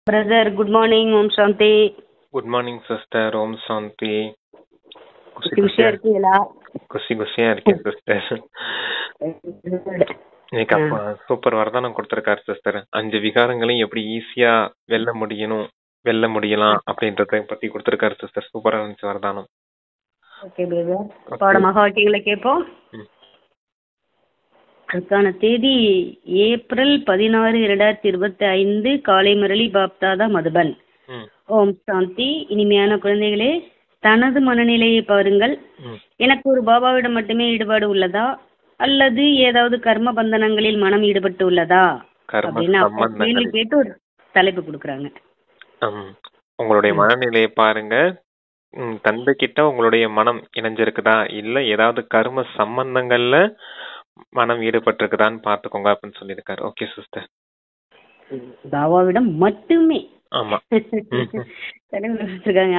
Brother, good morning. Om Shanti. Good morning sister. Om Shanti. ಖುಷಿ ಖುಷಿயா இருக்கீங்களா? குஷியா இருக்கேன் சிஸ்டர். இன்னைக்கு அப்பா சூப்பர் வரதானம் கொடுத்திருக்காரு சிஸ்டர். 5 விகாரங்களையும் எப்படி ஈஸியா வெல்ல முடியலாம் அப்படின்றத பத்தி கொடுத்திருக்காரு சிஸ்டர். சூப்பரா இருந்துச்சு வரதானம். ஓகே பிரதர், பாடமாக வாக்கியங்களை கேட்போம். அதுக்கான தேதி ஏப்ரல் 16, 2025, காலை முரளி பாப்தாதா மதுபன். ஓம் சாந்தி. இனிமையான குழந்தைகளே, தனது மனநிலையை பாருங்கள். எனக்கு ஒரு பாபாவிடம் மட்டுமே ஈடுபாடு உள்ளதா அல்லது ஏதாவது கர்ம பந்தனங்களில் மனம் ஈடுபட்டு உள்ளதா அப்படின்னு அப்பா கேள்வி கேட்டு ஒரு தலைப்பு கொடுக்குறாங்க. உங்களுடைய மனநிலையை பாருங்க. தந்தை கிட்ட உங்களுடைய மனம் இணைஞ்சிருக்குதா இல்ல ஏதாவது கர்ம சம்பந்தங்கள்ல மனம் ஈடுபட்டிருக்குதான்னு பாத்துக்கோங்க அப்படின்னு சொல்லியிருக்காரு. Okay sister. பாபாவிடம் மட்டுமே. ஆமா.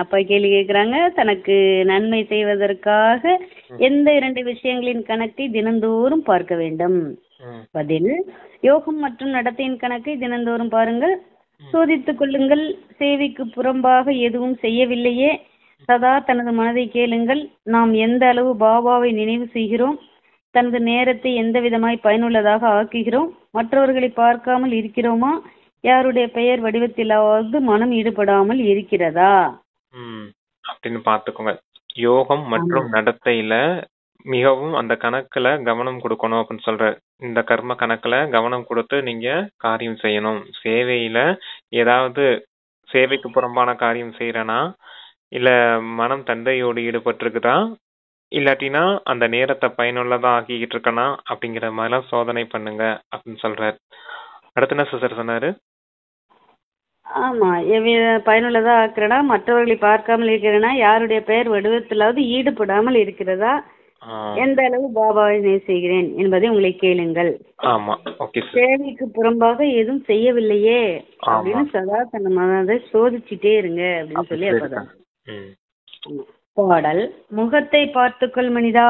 அப்பா கேள்வி கேட்கிறாங்க, தனக்கு நன்மை செய்வதற்காக எந்த 2 விஷயங்களின் கணக்கை தினந்தோறும் பார்க்க வேண்டும்? பதில், யோகம் மற்றும் நடத்தையின் கணக்கை தினந்தோறும் பாருங்கள், சோதித்துக் கொள்ளுங்கள். சேவைக்கு புறம்பாக எதுவும் செய்யவில்லையே. சதா தனது மனதை கேளுங்கள். நாம் எந்த அளவு பாபாவை நினைவு செய்கிறோம், தனது நேரத்தை எந்த விதமாய் பயனுள்ளதாக ஆக்குகிறோம், மற்றவர்களை பார்க்காமல் இருக்கிறோமா, யாருடைய பெயர் வடிவத்திலாவது மனம் ஈடுபடாமல் இருக்கிறதா அப்படின்னு பாத்துக்கோங்க. யோகம் மற்றும் நடத்தையில மிகவும் அந்த கணக்குல கவனம் கொடுக்கணும் அப்படின்னு சொல்ற. இந்த கர்ம கணக்குல கவனம் கொடுத்து நீங்க காரியம் செய்யணும். சேவையில ஏதாவது சேவைக்கு புறம்பான காரியம் செய்யறனா இல்ல மனம் தந்தையோடு ஈடுபட்டிருக்குதா இல்லாட்டினா அந்த நேரத்தை பயனுள்ளதா ஆக்கிக்கிட்டு இருக்கனா அப்படிங்கிற மாதிரிலாம் சோதனை பண்ணுங்க அப்படின்னு சொல்றாரு. அடுத்து என்ன சிஸ்டர் சொன்னாரு? ஆமா, பயனுள்ளதா ஆக்குறனா, மற்றவர்களை பார்க்காமல் இருக்கிறனா, யாருடைய பெயர் வடிவத்திலாவது ஈடுபடாமல் இருக்கிறதா, எந்த அளவு பாபாவை நேசிக்கிறேன் என்பதை உங்களை கேளுங்கள். ஆமா. ஓகே. சேவைக்கு புறம்பாக எதுவும் செய்யவில்லையே அப்படின்னு சதா தன்னை மனதை சோதிச்சுட்டே இருங்க அப்படின்னு சொல்லி அப்பதான். பாடல். முகத்தை பார்த்துக்கொள் மனிதா.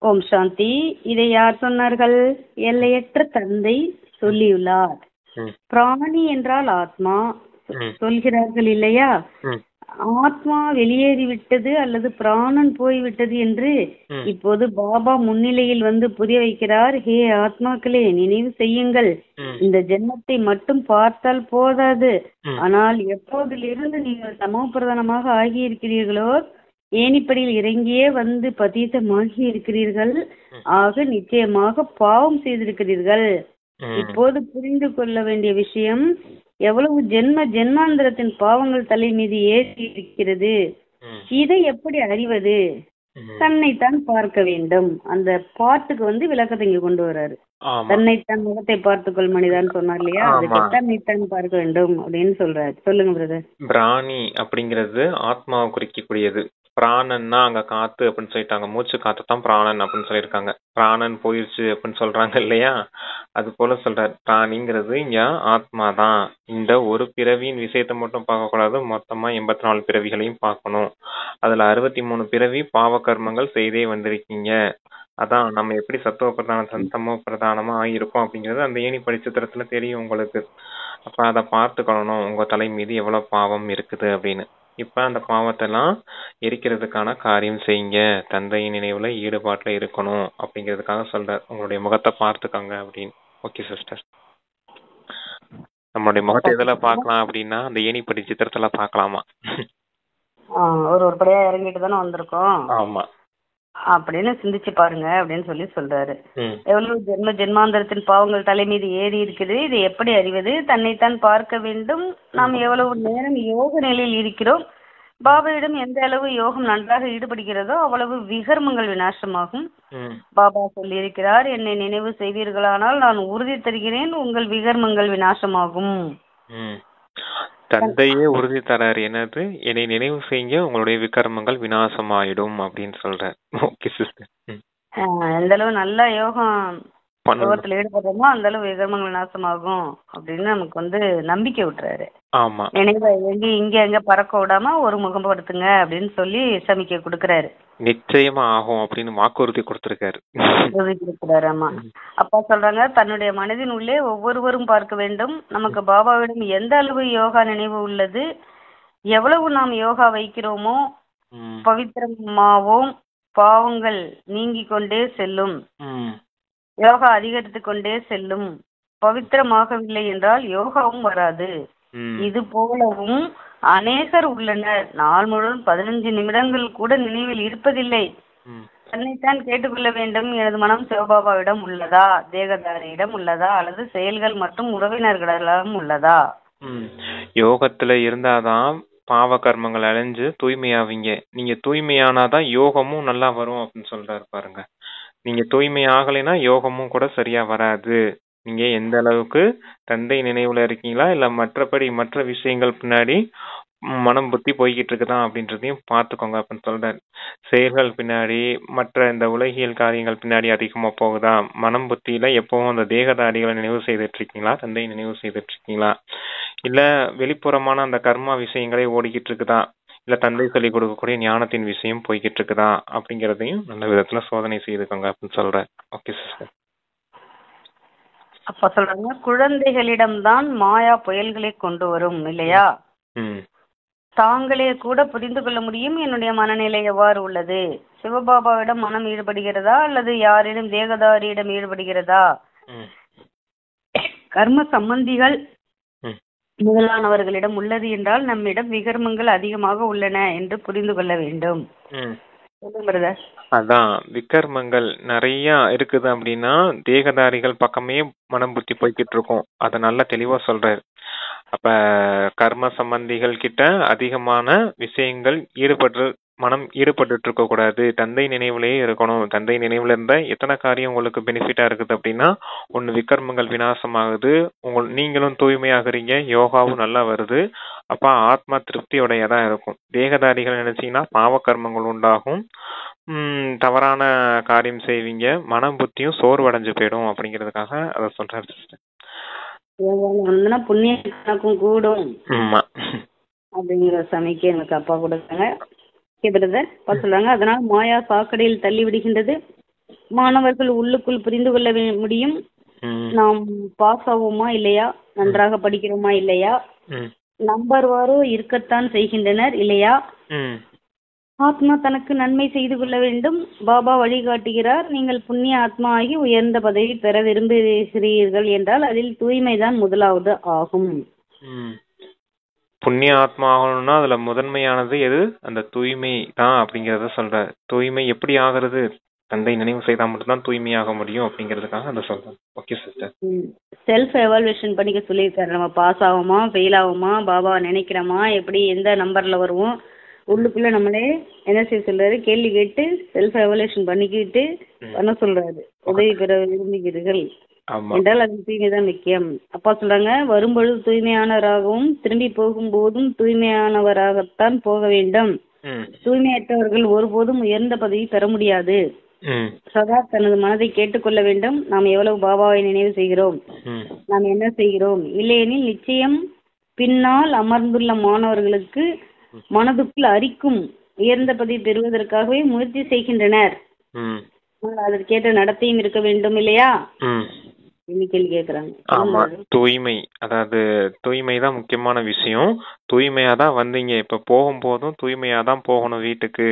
ஓம் சாந்தி. இதை யார் சொன்னார்கள்? எல்லையற்ற தந்தை சொல்லியுள்ளார். பிராணி என்றால் ஆத்மா சொல்கிறார்கள் இல்லையா? ஆத்மா வெளியேறிவிட்டது அல்லது பிராணன் போய்விட்டது என்று இப்போது பாபா முன்னிலையில் வந்து புரிய வைக்கிறார். ஹே ஆத்மாக்களே, நினைவு செய்யுங்கள். இந்த ஜென்மத்தை மட்டும் பார்த்தால் போதாது. ஆனால் எப்போதிலிருந்து நீங்கள் சமூக பிரதானமாக ஆகியிருக்கிறீர்களோ, ஏணிப்படியில் இறங்கியே வந்து பதீதமாகி இருக்கிறீர்கள். ஆக நிச்சயமாக பாவம் செய்திருக்கிறீர்கள். இப்போது புரிந்து கொள்ள வேண்டிய விஷயம், எவ்வளவு ஜென்மாந்திரத்தின் பாவங்கள் தலை மீது ஏறி இருக்கிறது. இதை எப்படி அறிவது? தன்னைத்தான் பார்க்க வேண்டும். அந்த பாட்டுக்கு விளக்கத்தை இங்க கொண்டு வர்றாரு. தன்னைத்தான் முகத்தை பார்த்துக்கொள் மனிதான் சொன்னார் இல்லையா? அதுக்கு தன்னைத்தான் பார்க்க வேண்டும் அப்படின்னு சொல்றாரு. சொல்லுங்க பிரதர். பிராணி அப்படிங்கிறது ஆத்மாவை குறிக்கக்கூடியது. பிராணன்னா அங்க காத்து அப்படின்னு சொல்லிட்டாங்க. மூச்சு காத்து தான் பிராணன் அப்படின்னு சொல்லியிருக்காங்க. பிராணன் போயிடுச்சு அப்படின்னு சொல்றாங்க இல்லையா? அது போல சொல்றாரு. பிராணிங்கிறது இங்க ஆத்மா தான். இந்த ஒரு பிறவியின் விஷயத்த மட்டும் பார்க்க கூடாது, மொத்தமா 84 பிறவிகளையும் பார்க்கணும். அதுல 63 பிறவி பாவ கர்மங்கள் செய்தே வந்திருக்கீங்க. அதான் நம்ம எப்படி சத்துவ பிரதான சம பிரதானமா ஆகியிருக்கோம் அப்படிங்கிறது அந்த ஏணி படிச்சத்திரத்துல தெரியும் உங்களுக்கு. அப்ப அதை பார்த்துக்கணும், உங்க தலை மீது எவ்வளவு பாவம் இருக்குது அப்படின்னு. இப்ப அந்த பாவத்தெல்லாம் எரிக்கிறதுக்கான காரியம் செய்யுங்க. தந்தையின் நினைவுல ஈடுபாட்டுல இருக்கணும் அப்படிங்கிறதுக்காக சொல்ற. உங்களுடைய முகத்தை பார்த்துக்கோங்க அப்படின்னு. Okay sister. நம்மளுடைய முகத்தை எதுல பாக்கலாம் அப்படின்னா அந்த ஏணிப்படி சித்திரத்துல பாக்கலாமா? ஒரு படியா இறங்கிட்டு தானே வந்திருக்கோம். ஆமா. அப்படின்னு சிந்திச்சு பாருங்க அப்படின்னு சொல்லி சொல்றாரு. எவ்வளவு ஜென்மாந்தரத்தின் பாவங்கள் தலை மீது ஏறி இருக்குது. இதை எப்படி அறிவது? தன்னைத்தான் பார்க்க வேண்டும். நாம் எவ்வளவு நேரம் யோக நிலையில் இருக்கிறோம். பாபாவிடம் எந்த அளவு யோகம் நன்றாக ஈடுபடுகிறதோ அவ்வளவு விகர்மங்கள் விநாசமாகும். பாபா சொல்லி இருக்கிறார், என்னை நினைவு செய்வீர்களானால் நான் உறுதி தருகிறேன், உங்கள் விகர்மங்கள் விநாசமாகும். தந்தையே உறுதி தராரு. என்னது? என்னை நினைவு செய்யுங்க, உங்களுடைய விகர்மங்கள் விநாசமாயிடும் அப்படின்னு சொல்ற. Okay sister. எந்த அளவு நல்ல யோகம் யோகத்துல ஈடுபடுறோமோ அந்த அளவு விகர்மங்கள் நாசமாகும் அப்படின்னு நமக்கு வந்து நம்பிக்கை விட்டுறாரு. ஆமா நினைவை இங்க பறக்க விடாம ஒரு முகப்படுத்துங்க அப்படின்னு சொல்லி சமிக்கை கொடுக்கறாரு. நிச்சயமா ஆகும் அப்படின்னு வாக்குறுதி கொடுத்திருக்காரு. ஆமா. அப்பா சொல்றாங்க, தன்னுடைய மனதின் உள்ளே ஒவ்வொருவரும் பார்க்க வேண்டும், நமக்கு பாபாவிடம் எந்த அளவு யோகா நினைவு உள்ளது, எவ்வளவு நாம் யோகா வைக்கிறோமோ பவித்திரமாவோம், பாவங்கள் நீங்கிக் கொண்டே செல்லும், யோகா அதிகரித்து கொண்டே செல்லும். பவித்திரமாகவில்லை என்றால் யோகாவும் வராது. இது போலவும் அநேகர் உள்ளனர், நாள் முழுவதும் 15 நிமிடங்கள் கூட நினைவில் இருப்பதில்லை. தன்னைத்தான் கேட்டுக்கொள்ள வேண்டும், எனது மனம் சிவபாபாவிடம் உள்ளதா, தேகதாரியிடம் உள்ளதா, அல்லது செயல்கள் மற்றும் உறவினர்களிடம் உள்ளதா? யோகத்துல இருந்தாதான் பாவ கர்மங்கள் அழிஞ்சு தூய்மையாவீங்க. நீங்க தூய்மையானாதான் யோகமும் நல்லா வரும் அப்படின்னு சொல்றாரு பாருங்க. நீங்க தூய்மை ஆகலைன்னா யோகமும் கூட சரியா வராது. நீங்க எந்த அளவுக்கு தந்தை நினைவுல இருக்கீங்களா இல்ல மற்றபடி மற்ற விஷயங்கள் பின்னாடி மனம் புத்தி போய்கிட்டு இருக்குதான் அப்படின்றதையும் பார்த்துக்கோங்க அப்படின்னு சொல்றாரு. செயல்கள் பின்னாடி மற்ற இந்த உலகியல் காரியங்கள் பின்னாடி அதிகமா போகுதா, மனம் புத்தியில எப்பவும் அந்த தேகதாரிகளை நினைவு செய்துட்டு இருக்கீங்களா, தந்தை நினைவு செய்துட்டு இருக்கீங்களா, இல்ல வெளிப்புறமான அந்த கர்மா விஷயங்களே ஓடிக்கிட்டு இருக்குதா, இல்ல தந்தை சொல்லிக் கொடுக்கக்கூடிய ஞானத்தின் விஷயம் போய்கிட்டு இருக்குதா அப்படிங்கறதையும் நல்ல விதத்துல சோதனை செய்துக்கோங்க அப்படின்னு சொல்றாரு. Okay sister. அப்ப சொல்றாங்க, குழந்தைகளிடம்தான் மாயா புயல்களை கொண்டு வரும் இல்லையா, தாங்களே கூட புரிந்து கொள்ள முடியும் என்னுடைய மனநிலை எவ்வாறு உள்ளது, சிவபாபாவிடம் மனம் ஈடுபடுகிறதா அல்லது யாரிடம் தேகதாரியிடம் ஈடுபடுகிறதா, கர்ம சம்பந்திகள் முதலானவர்களிடம் உள்ளது என்றால் நம்மிடம் விகர்மங்கள் அதிகமாக உள்ளன என்று புரிந்து கொள்ள வேண்டும். அதான் விகர்மங்கள் நிறைய இருக்குது அப்படின்னா தேகதாரிகள் பக்கமே மனம் புத்தி போய்கிட்டு இருக்கும். அத நல்லா தெளிவா சொல்றாரு. அப்ப கர்ம சம்பந்திகள் கிட்ட அதிகமான விஷயங்கள் மனம் ஈடுபட்டு இருக்க கூடாது, தந்தை நினைவுலயே இருக்கணும். தந்தை நினைவுல இருந்தா எத்தனை காரியம் உங்களுக்கு பெனிஃபிட்டா இருக்குது அப்படின்னா, ஒண்ணு விகர்மங்கள் விநாசமாகுது, நீங்களும் தூய்மையாகிறீங்க, யோகாவும் நல்லா வருது. அப்ப ஆத்மா திருப்தியோடையதான் இருக்கும். தேகதாரிகள் நினைச்சீங்கன்னா பாவ கர்மங்கள் உண்டாகும், தவறான காரியம் செய்வீங்க, மனம் புத்தியும் சோர்வடைஞ்சு போயிடும் அப்படிங்கிறதுக்காக அதை சொல்றாரு சிஸ்டர். புண்ணிய கணக்கும் கூடும் அப்படிங்கிற சமைக்க எனக்கு அப்பா கொடுத்தாங்க. சொல்றாங்க, அதனால் மாயா சாக்கடையில் தள்ளி விடுகின்றது. மாணவர்கள் உள்ளுக்குள் புரிந்து கொள்ள முடியும், நாம் பாஸ் ஆவோமா இல்லையா, நன்றாக படிக்கிறோமா இல்லையா, நம்பர்வாரோ இருக்கத்தான் செய்கின்றனர் இல்லையா, ஆத்மா தனக்கு நன்மை செய்து கொள்ள வேண்டும், பாபா வழிகாட்டுகிறார், நீங்கள் புண்ணிய ஆத்மா ஆகி உயர்ந்த பதவி பெற விரும்புகிறீர்கள் என்றால் அதில் தூய்மைதான் முதலாவது ஆகும். புண்ணிய ஆத்மா ஆகணும்னா அதுல முதன்மையானது எது, அந்த தூய்மை தான் அப்படிங்கறத சொல்ற. தூய்மை எப்படி ஆகிறது, தந்தை நினைவு செய்தா மட்டும்தான் தூய்மையாக முடியும் அப்படிங்கிறதுக்காக அதை சொல்றேன். Okay sister. செல்ஃப் எவாலுவேஷன் பண்ணிக்க சொல்லியிருக்காரு. நம்ம பாஸ் ஆகுமா ஃபெயில் ஆகுமா, பாபா நினைக்கிறோமா, எப்படி எந்த நம்பர்ல வருவோம், உள்ளுக்குள்ள நம்மளே என்ன செய்ய சொல்றாரு, கேள்வி கேட்டு செல்ஃப் எவாலுவேஷன் பண்ணிக்கிட்டு பண்ண சொல்றாரு. உதவி பெற விரும்புகிறீர்கள் என்றால் அது தூய்மைதான் முக்கியம். அப்பா சொல்றாங்க, வரும்பொழுது தூய்மையானவராகவும் திரும்பி போகும்போதும் தூய்மையானவராகத்தான் போக வேண்டும். தூய்மையற்றவர்கள் ஒருபோதும் உயர்ந்த பதவி பெற முடியாது. சதா தனது மனதை கேட்டுக்கொள்ள வேண்டும், நாம் எவ்வளவு பாபாவை நினைவு செய்கிறோம், நாம் என்ன செய்கிறோம், இல்லையெனில் நிச்சயம் பின்னால் அமர்ந்துள்ள மாணவர்களுக்கு மனதுக்குள் அரிக்கும் உயர்ந்த பதவி பெறுவதற்காகவே முயற்சி செய்கின்றனர். அதற்கேற்ற நடத்தையும் இருக்க வேண்டும் இல்லையா, கேள்வி கேக்குறாங்க. ஆமா, தூய்மை, அதாவது தூய்மைதான் முக்கியமான விஷயம். தூய்மையாதான் வந்தீங்க, இப்ப போகும்போதும் தூய்மையாதான் போகணும் வீட்டுக்கு.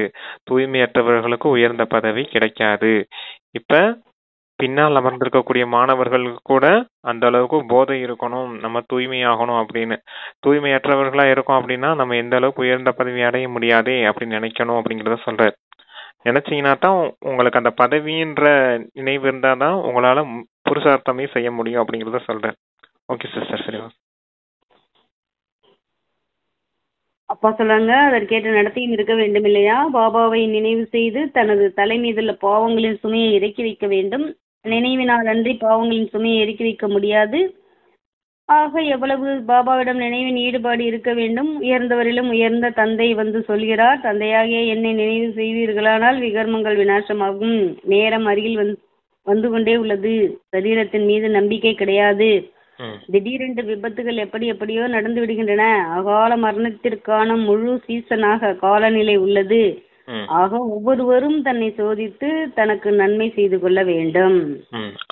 தூய்மையற்றவர்களுக்கு உயர்ந்த பதவி கிடைக்காது. இப்ப பின்னால் அமர்ந்திருக்கக்கூடிய மாணவர்களுக்கு கூட அந்த அளவுக்கு போதை இருக்கணும், நம்ம தூய்மையாகணும் அப்படின்னு. தூய்மையற்றவர்களா இருக்கோம் அப்படின்னா நம்ம எந்த அளவுக்கு உயர்ந்த பதவி அடைய முடியாதே அப்படின்னு நினைக்கணும் அப்படிங்கறத சொல்றாரு. நினைச்சீங்கன்னா தான் உங்களுக்கு அந்த பதவின்ற நினைவு இருந்தாதான் உங்களால புருஷார்த்தமே செய்ய முடியும் அப்படிங்கறத சொல்றேன். ஓகே சிஸ்டர், சரிவா. அப்பா சொல்றாங்க, அதற்கேற்ற நடத்தையும் இருக்க வேண்டும் இல்லையா, பாபாவை நினைவு செய்து தனது தலை மீதுள்ள பாவங்களின் சுமையை இறக்கி வைக்க வேண்டும். நினைவினால் அன்றி பாவங்களின் சுமையை இறக்கி வைக்க முடியாது. ஆக எவ்வளவு பாபாவிடம் நினைவின் ஈடுபாடு இருக்க வேண்டும். உயர்ந்தவரிலும் உயர்ந்த தந்தை வந்து சொல்கிறார், தந்தையாகிய என்னை நினைவு செய்வீர்களானால் விகர்மங்கள் விநாசமாகும். நேரம் அருகில் வந்து கொண்டே உள்ளது. சரீரத்தின் மீது நம்பிக்கை கிடையாது. திடீரென்று விபத்துகள் எப்படி எப்படியோ நடந்து விடுகின்றன. அகால மரணத்திற்கான முழு சீசனாக காலநிலை உள்ளது. ஆக ஒவ்வொருவரும் தன்னை சோதித்து தனக்கு நன்மை செய்து கொள்ள வேண்டும்.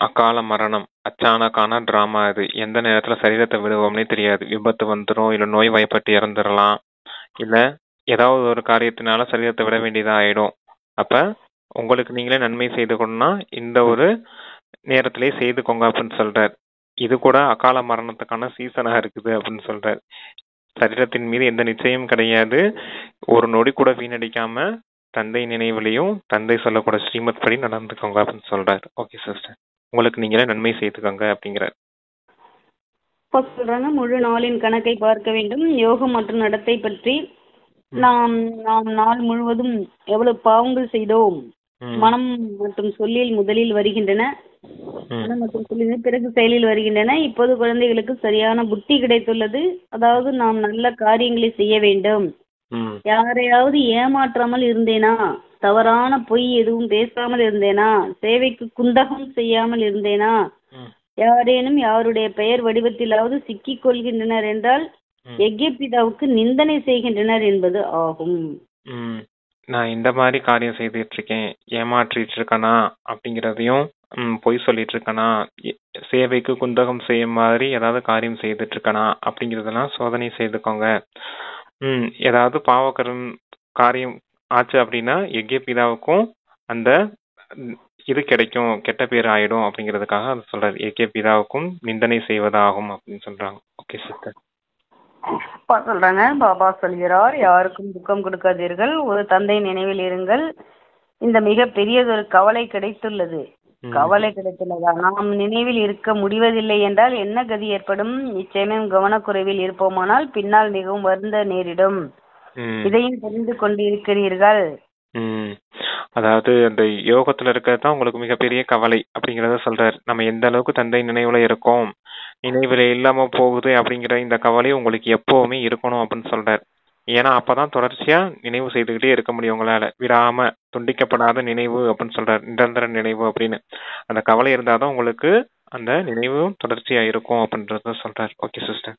அகால மரணம் அச்சானக்கான டிராமா. இது எந்த நேரத்துல சரீரத்தை விடுவோம்னே தெரியாது. விபத்து வந்துடும், இல்ல நோய் வாய்ப்பட்டு இறந்துடலாம், இல்ல ஏதாவது ஒரு காரியத்தினால சரீரத்தை விட வேண்டியதா ஆயிடும். அப்ப உங்களுக்கு நீங்களே நன்மை செய்து கொள்ளணும்னா இந்த ஒரு நேரத்திலே செய்துக்கோங்க அப்படின்னு சொல்றார். இது கூட அகால மரணத்துக்கான சீசனா இருக்குது அப்படின்னு சொல்றார். சரீரத்தின் மீது எந்த நிச்சயம் கிடையாது. ஒரு நொடி கூட வீணடிக்காம தந்தை நினைவுலையும் தந்தை சொல்லக்கூட ஸ்ரீமத் படி நடந்துக்கோங்க அப்படின்னு சொல்றாரு. ஓகே சிஸ்டர், உங்களுக்கு நீங்களே நன்மை செய்துக்கோங்க அப்படிங்கிறார். சொல்றாங்க முழு நாளின் கணக்கை பார்க்க வேண்டும். யோகம் மற்றும் நடத்தை பற்றி நாம் நாள் முழுவதும் எவ்வளவு பாவங்கள் செய்தோம். மனம் மற்றும் சொல்லில் முதலில் வருகின்றன, மனம் மற்றும் சொல்லில் பிறகு செயலில் வருகின்றன. இப்போது குழந்தைகளுக்கு சரியான புத்தி கிடைத்துள்ளது. அதாவது நாம் நல்ல காரியங்களை செய்ய வேண்டும். யாரையாவது ஏமாற்றாமல் இருந்தேனா, தவறான பொய் எதுவும் பேசாமல் இருந்தேனா, சேவைக்கு குந்தகம் செய்யாமல் இருந்தேனா, யாரேனும் யாருடைய பெயர் வடிவத்திலாவது சிக்கிக் கொள்கின்றனர் என்றால் எகிப்தியாவுக்கு நிந்தனை செய்கின்றனர் என்பது ஆகும். நான் இந்த மாதிரி காரியம் செய்துட்டு இருக்கேன், ஏமாற்றிட்டு இருக்கனா அப்படிங்கிறதையும், பொய் சொல்லிட்டு இருக்கனா, சேவைக்கு குந்தகம் செய்யும் மாதிரி ஏதாவது காரியம் செய்துட்டு இருக்கனா அப்படிங்கறதெல்லாம் சோதனை செய்துக்கோங்க. ஏதாவது பாவக்கரம் காரியம் ஆச்சு அப்படின்னா எகிப்தியாவுக்கும் அந்த இது கிடைக்கும், கெட்ட பேர் ஆயிடும் அப்படிங்கிறதுக்காக அது சொல்றாரு. எகிப்தியாவுக்கும் நிந்தனை செய்வதாகும் அப்படின்னு சொல்றாங்க. Okay sister. சொல்றாங்க பாபா சொல்கிறார், யாருக்கும் துக்கம் கொடுக்காதீர்கள், ஒரு தந்தை நினைவில் இருங்கள். இந்த மிக பெரியதொரு கவலை கிடைத்துள்ளது. கவலை கிடைத்துள்ளதா? நாம் நினைவில் இருக்க முடிவதில்லை என்றால் என்ன கதி ஏற்படும்? நிச்சயமே கவனக்குறைவில் இருப்போமானால் பின்னால் மிகவும் வருந்த நேரிடும். இதையும் தெரிந்து கொண்டிருக்கிறீர்கள். அதாவது அந்த யோகத்துல இருக்கிறதுதான் உங்களுக்கு மிகப்பெரிய கவலை அப்படிங்கறத சொல்றாரு. நம்ம எந்த அளவுக்கு தந்தை நினைவுல இருக்கோம், நினைவுல இல்லாம போகுது அப்படிங்கிற இந்த கவலை உங்களுக்கு எப்பவுமே இருக்கணும் அப்படின்னு சொல்றாரு. ஏன்னா அப்பதான் தொடர்ச்சியா நினைவு செய்துகிட்டே இருக்க முடியும் உங்களால, விடாம துண்டிக்கப்படாத நினைவு அப்படின்னு சொல்றாரு, நிரந்தர நினைவு அப்படின்னு. அந்த கவலை இருந்தாதான் உங்களுக்கு அந்த நினைவும் தொடர்ச்சியா இருக்கும் அப்படின்றத சொல்றாரு. Okay sister.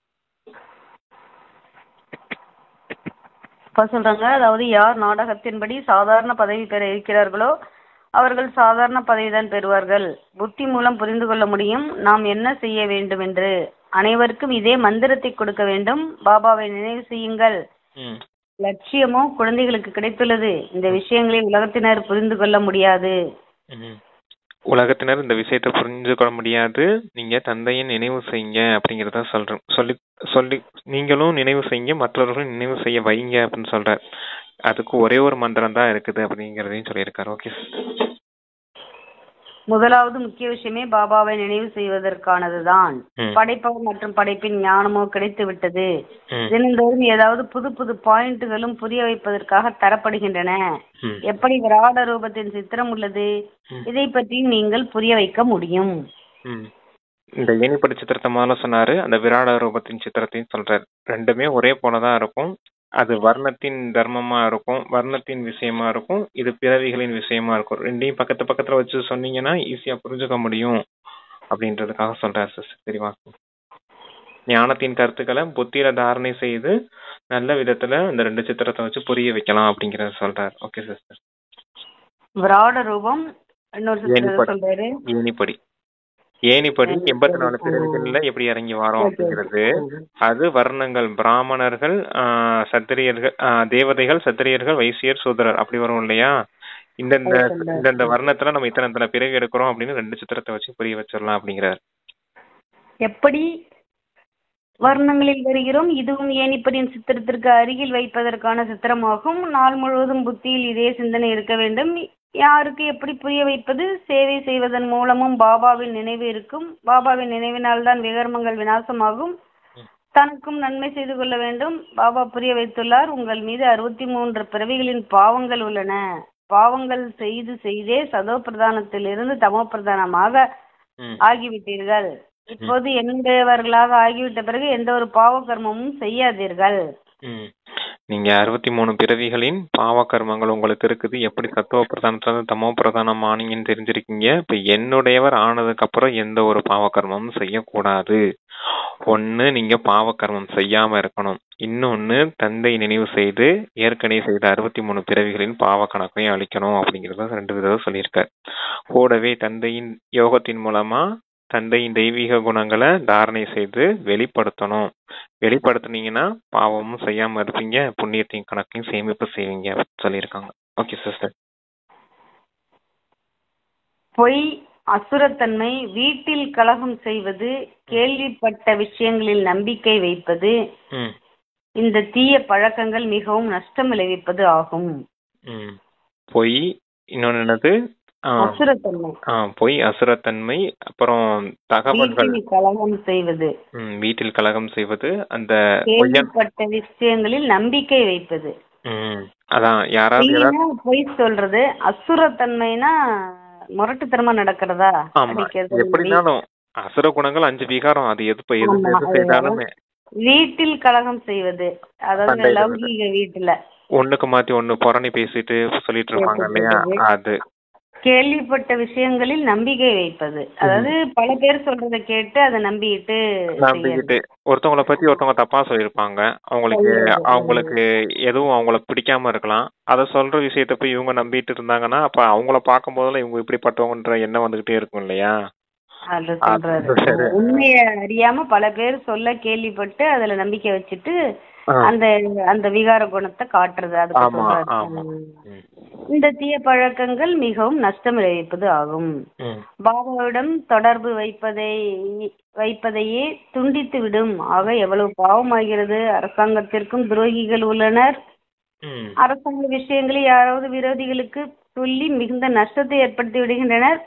சொல்றாங்க, அதாவது யார் நாடகத்தின்படி சாதாரண பதவி பெற இருக்கிறார்களோ அவர்கள் சாதாரண பதவிதான் பெறுவார்கள். புத்தி மூலம் புரிந்து கொள்ள முடியும் நாம் என்ன செய்ய வேண்டும் என்று. அனைவருக்கும் இதே மந்திரத்தை கொடுக்க வேண்டும். பாபாவை நினைவு செய்யுங்கள். லட்சியமோ குழந்தைகளுக்கு கிடைத்துள்ளது. இந்த விஷயங்களை உலகத்தினர் புரிந்து கொள்ள முடியாது. உலகத்தினர் இந்த விஷயத்த புரிஞ்சு கொள்ள முடியாது. நீங்க தந்தையின் நினைவு செய்யுங்க அப்படிங்கறத சொல்றேன். சொல்லி நீங்களும் நினைவு செய்யுங்க, மற்றவர்களும் நினைவு செய்ய வைங்க அப்படின்னு சொல்றாரு. அதுக்கு ஒரே ஒரு மந்திரம் தான் இருக்குது அப்படிங்கறதையும் சொல்லியிருக்காரு. ஓகே. முதலாவது முக்கிய விஷயமே பாபாவை நினைவு செய்வதற்கானதுதான். படைப்பவர் மற்றும் படைப்பின் ஞானமோ கிடைத்து விட்டது. தினந்தோறும் ஏதாவது புது புது பாயிண்ட்களும் புரிய வைப்பதற்காக தரப்படுகின்றன. எப்படி விராட ரூபத்தின் சித்திரம் உள்ளது, இதை பற்றி நீங்கள் புரிய வைக்க முடியும். இந்த ஏணிப்படி சித்திரத்தை முதல்ல சொன்னாரு, அந்த விராட ரூபத்தின் சித்திரத்தையும் சொல்றாரு. ரெண்டுமே ஒரே போலதான் இருக்கும். அது வர்ணத்தின் தர்மமா இருக்கும், வர்ணத்தின் விஷயமா இருக்கும், இது பிறவிகளின் விஷயமா இருக்கும். ரெண்டையும் பக்கத்து பக்கத்துல வச்சு சொன்னீங்கன்னா ஈஸியா புரிஞ்சுக்க முடியும் அப்படின்றதுக்காக சொல்றாரு சிஸ்டர். தெரியுமா? ஞானத்தின் கருத்துக்களை புத்தியில தாரணை செய்து நல்ல விதத்துல இந்த ரெண்டு சித்திரத்தை வச்சு புரிய வைக்கலாம் அப்படிங்கறத சொல்றாரு. Okay sister. விராட ரூபம் சொல்றாரு. ஏணிப்படி 84 பிறவிகள்ல எப்படி இறங்கி வரோம் அப்படிங்கிறது. அது வர்ணங்கள், பிராமணர்கள், சத்திரியர்கள், தேவதைகள், சத்திரியர்கள், வைசியர், சூதரர் அப்படி வரும் இல்லையா? இந்த வர்ணத்துல நம்ம இத்தனை பிறவி எடுக்கிறோம் அப்படின்னு ரெண்டு சித்திரத்தை வச்சு புரிய வச்சிடலாம் அப்படிங்கிறார். எப்படி வர்ணங்களில் வருகிறோம், இதுவும் ஏணிப்படியின் சித்திரத்திற்கு அருகில் வைப்பதற்கான சித்திரமாகும். நாள் முழுவதும் புத்தியில் இதே சிந்தனை இருக்க வேண்டும். யாருக்கு எப்படி புரிய வைப்பது? சேவை செய்வதன் மூலமும் பாபாவின் நினைவு இருக்கும். பாபாவின் நினைவினால் தான் விகர்மங்கள் விநாசமாகும். தனக்கும் நன்மை செய்து கொள்ள வேண்டும். பாபா புரிய வைத்துள்ளார், உங்கள் மீது 63 பிறவிகளின் பாவங்கள் உள்ளன. பாவங்கள் செய்தே சதோ பிரதானத்திலிருந்து தமோ பிரதானமாக ஆகிவிட்டீர்கள். இப்போது என்னுடையவர்களாக ஆகிவிட்ட பிறகு எந்த ஒரு பாவ கர்மமும் செய்யாதீர்கள். நீங்க 63 பிறவிகளின் பாவ கர்மங்கள் உங்களுக்கு இருக்குது. எப்படி சத்துவ பிரதானத்துல தமோ பிரதானம் ஆனீங்கன்னு தெரிஞ்சிருக்கீங்க. இப்ப என்னுடையவர் ஆனதுக்கு அப்புறம் எந்த ஒரு பாவ கர்மமும் செய்யக்கூடாது. ஒண்ணு, நீங்க பாவ கர்மம் செய்யாம இருக்கணும். இன்னொன்னு, தந்தை நினைவு செய்து ஏற்கனவே செய்த 63 பிறவிகளின் பாவ கணக்கையும் அழிக்கணும் அப்படிங்கறத 2 விதம் சொல்லியிருக்கார். கூடவே தந்தையின் யோகத்தின் மூலமா தந்தையின் தெய்வீக குணங்களை தாரணை செய்து வெளிப்படுத்தணும். வெளிப்படுத்துனீங்கன்னா பாவமும் செய்யாம இருப்பீங்க, புண்ணியத்தையும் கணக்கையும் சேமிப்பு செய்வீங்க அப்படின்னு சொல்லியிருக்காங்க. Okay sister. பொய், அசுரத்தன்மை, வீட்டில் கலகம் செய்வது, கேள்விப்பட்ட விஷயங்களில் நம்பிக்கை வைப்பது, இந்த தீய பழக்கங்கள் மிகவும் நஷ்டம் விளைவிப்பது ஆகும். பொய், இன்னொன்னு என்னது? அசுரத்தன்மை. பொய், அசுரத்தன்மை, அப்புறம் தகவல்கள், கலகம் செய்வது, வீட்டில் கலகம் செய்வது, அந்த கேள்விப்பட்ட விஷயங்களில் நம்பிக்கை வைப்பது. அதான் யாராவது பொய் சொல்றது. அசுரத்தன்மைனா முரட்டுத்தனமா நடக்கிறதா? எப்படினாலும் அசுர குணங்கள் 5 விகாரம். அது எது செய்தாலுமே. வீட்டில் கலகம் செய்வது, அதாவது லௌகீக வீட்டுல ஒண்ணுக்கு மாத்தி ஒண்ணு புரணி பேசிட்டு சொல்லிட்டு இருப்பாங்க இல்லையா? அது கேள்விப்பட்ட விஷயங்களில் நம்பிக்கை வைப்பது, அதாவது பல பேர் சொல்றத கேட்டு அதை நம்பிட்டு ஒருத்தவங்களை பத்தி ஒருத்தவங்க தப்பா சொல்லியிருப்பாங்க. அவங்களுக்கு எதுவும் அவங்கள பிடிக்காம இருக்கலாம். அத சொல்ற விஷயத்த போய் இவங்க நம்பிட்டு இருந்தாங்கன்னா அப்ப அவங்கள பார்க்கும் போதெல்லாம் இவங்க இப்படிப்பட்டவங்கன்ற எண்ணம் வந்துகிட்டே இருக்கும் இல்லையா? உண்மைய அறியாம பல பேர் சொல்ல கேள்விப்பட்டு அதுல நம்பிக்கை வச்சுட்டு அந்த அந்த விகார குணத்தை காட்டுறது. இந்த தீய பழக்கங்கள் மிகவும் நஷ்டம் விளைவிப்பது ஆகும். பாபாவிடம் தொடர்பு வைப்பதையே துண்டித்து விடும். ஆக எவ்வளவு பாவமாகிறது. அரசாங்கத்திற்கும் துரோகிகள் உள்ளனர். அரசாங்க விஷயங்களில் யாராவது விரோதிகளுக்கு சொல்லி மிகுந்த நஷ்டத்தை ஏற்படுத்தி விடுகின்றனர்.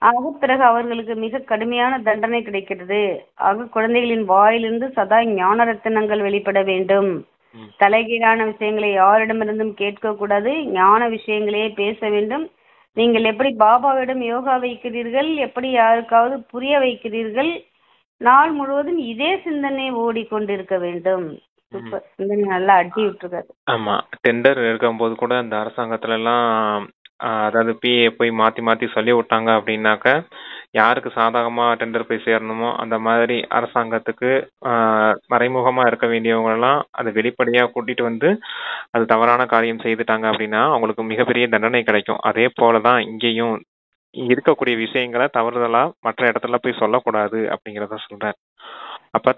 ஆக பிறகு அவர்களுக்கு மிக கடுமையான தண்டனை கிடைக்கிறது. ஆக குழந்தைகளின் வாயிலிருந்து சதா ஞான ரத்தினங்கள் வெளிப்பட வேண்டும். தலைகீழான விஷயங்களை யாரிடமிருந்தும் கேட்க கூடாது. ஞான விஷயங்களையே பேச வேண்டும். நீங்கள் எப்படி பாபாவிடம் யோகா வைக்கிறீர்கள், எப்படி யாருக்காவது புரிய வைக்கிறீர்கள், நாள் முழுவதும் இதே சிந்தனை ஓடிக்கொண்டிருக்க வேண்டும். சிந்தனை நல்லா அட்டி விட்டுருக்காரு. ஆமா, டெண்டர் இருக்கும் போது கூட அந்த அரசாங்கத்துல எல்லாம் அதாவது பிஏ போய் மாத்தி மாத்தி சொல்லி விட்டாங்க அப்படின்னாக்க யாருக்கு சாதகமா டெண்டர் போய் சேரணுமோ அந்த மாதிரி அரசாங்கத்துக்கு மறைமுகமா இருக்க வேண்டியவங்க எல்லாம் அதை வெளிப்படையா கூட்டிட்டு வந்து அது தவறான காரியம் செய்துட்டாங்க அப்படின்னா அவங்களுக்கு மிகப்பெரிய தண்டனை கிடைக்கும். அதே போலதான் இங்கேயும் இருக்கக்கூடிய விஷயங்களை தவறுதலா மற்ற இடத்துல போய் சொல்லக்கூடாது அப்படிங்கிறத சொல்றாரு. அப்ப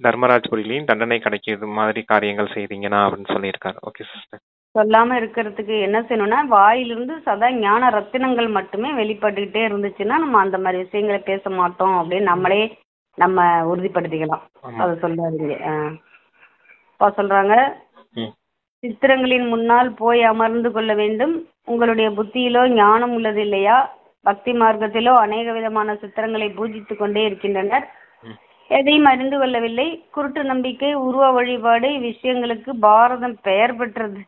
தர்மராஜ்புரியிலையும் தண்டனை கிடைக்கிறது மாதிரி காரியங்கள் செய்தீங்கன்னா அப்படின்னு சொல்லியிருக்காரு. Okay sister. சொல்லாம இருக்கிறதுக்கு என்ன செய்யணும்னா வாயிலிருந்து சதா ஞான ரத்தினங்கள் மட்டுமே வெளிப்பட்டுக்கிட்டே இருந்துச்சுன்னா நம்ம அந்த மாதிரி விஷயங்களை பேச மாட்டோம் அப்படின்னு நம்மளே நம்ம உறுதிப்படுத்திக்கலாம். அதை சொல்றாருங்க. சொல்றாங்க, சித்திரங்களின் முன்னால் போய் அமர்ந்து கொள்ள வேண்டும். உங்களுடைய புத்தியிலோ ஞானம் உள்ளது இல்லையா? பக்தி மார்க்கத்திலோ அநேக விதமான சித்திரங்களை பூஜித்து கொண்டே இருக்கின்றனர். எதையும் அறிந்து கொள்ளவில்லை. குருட்டு நம்பிக்கை, உருவ வழிபாடு விஷயங்களுக்கு பாரதம் பெயர் பெற்றது.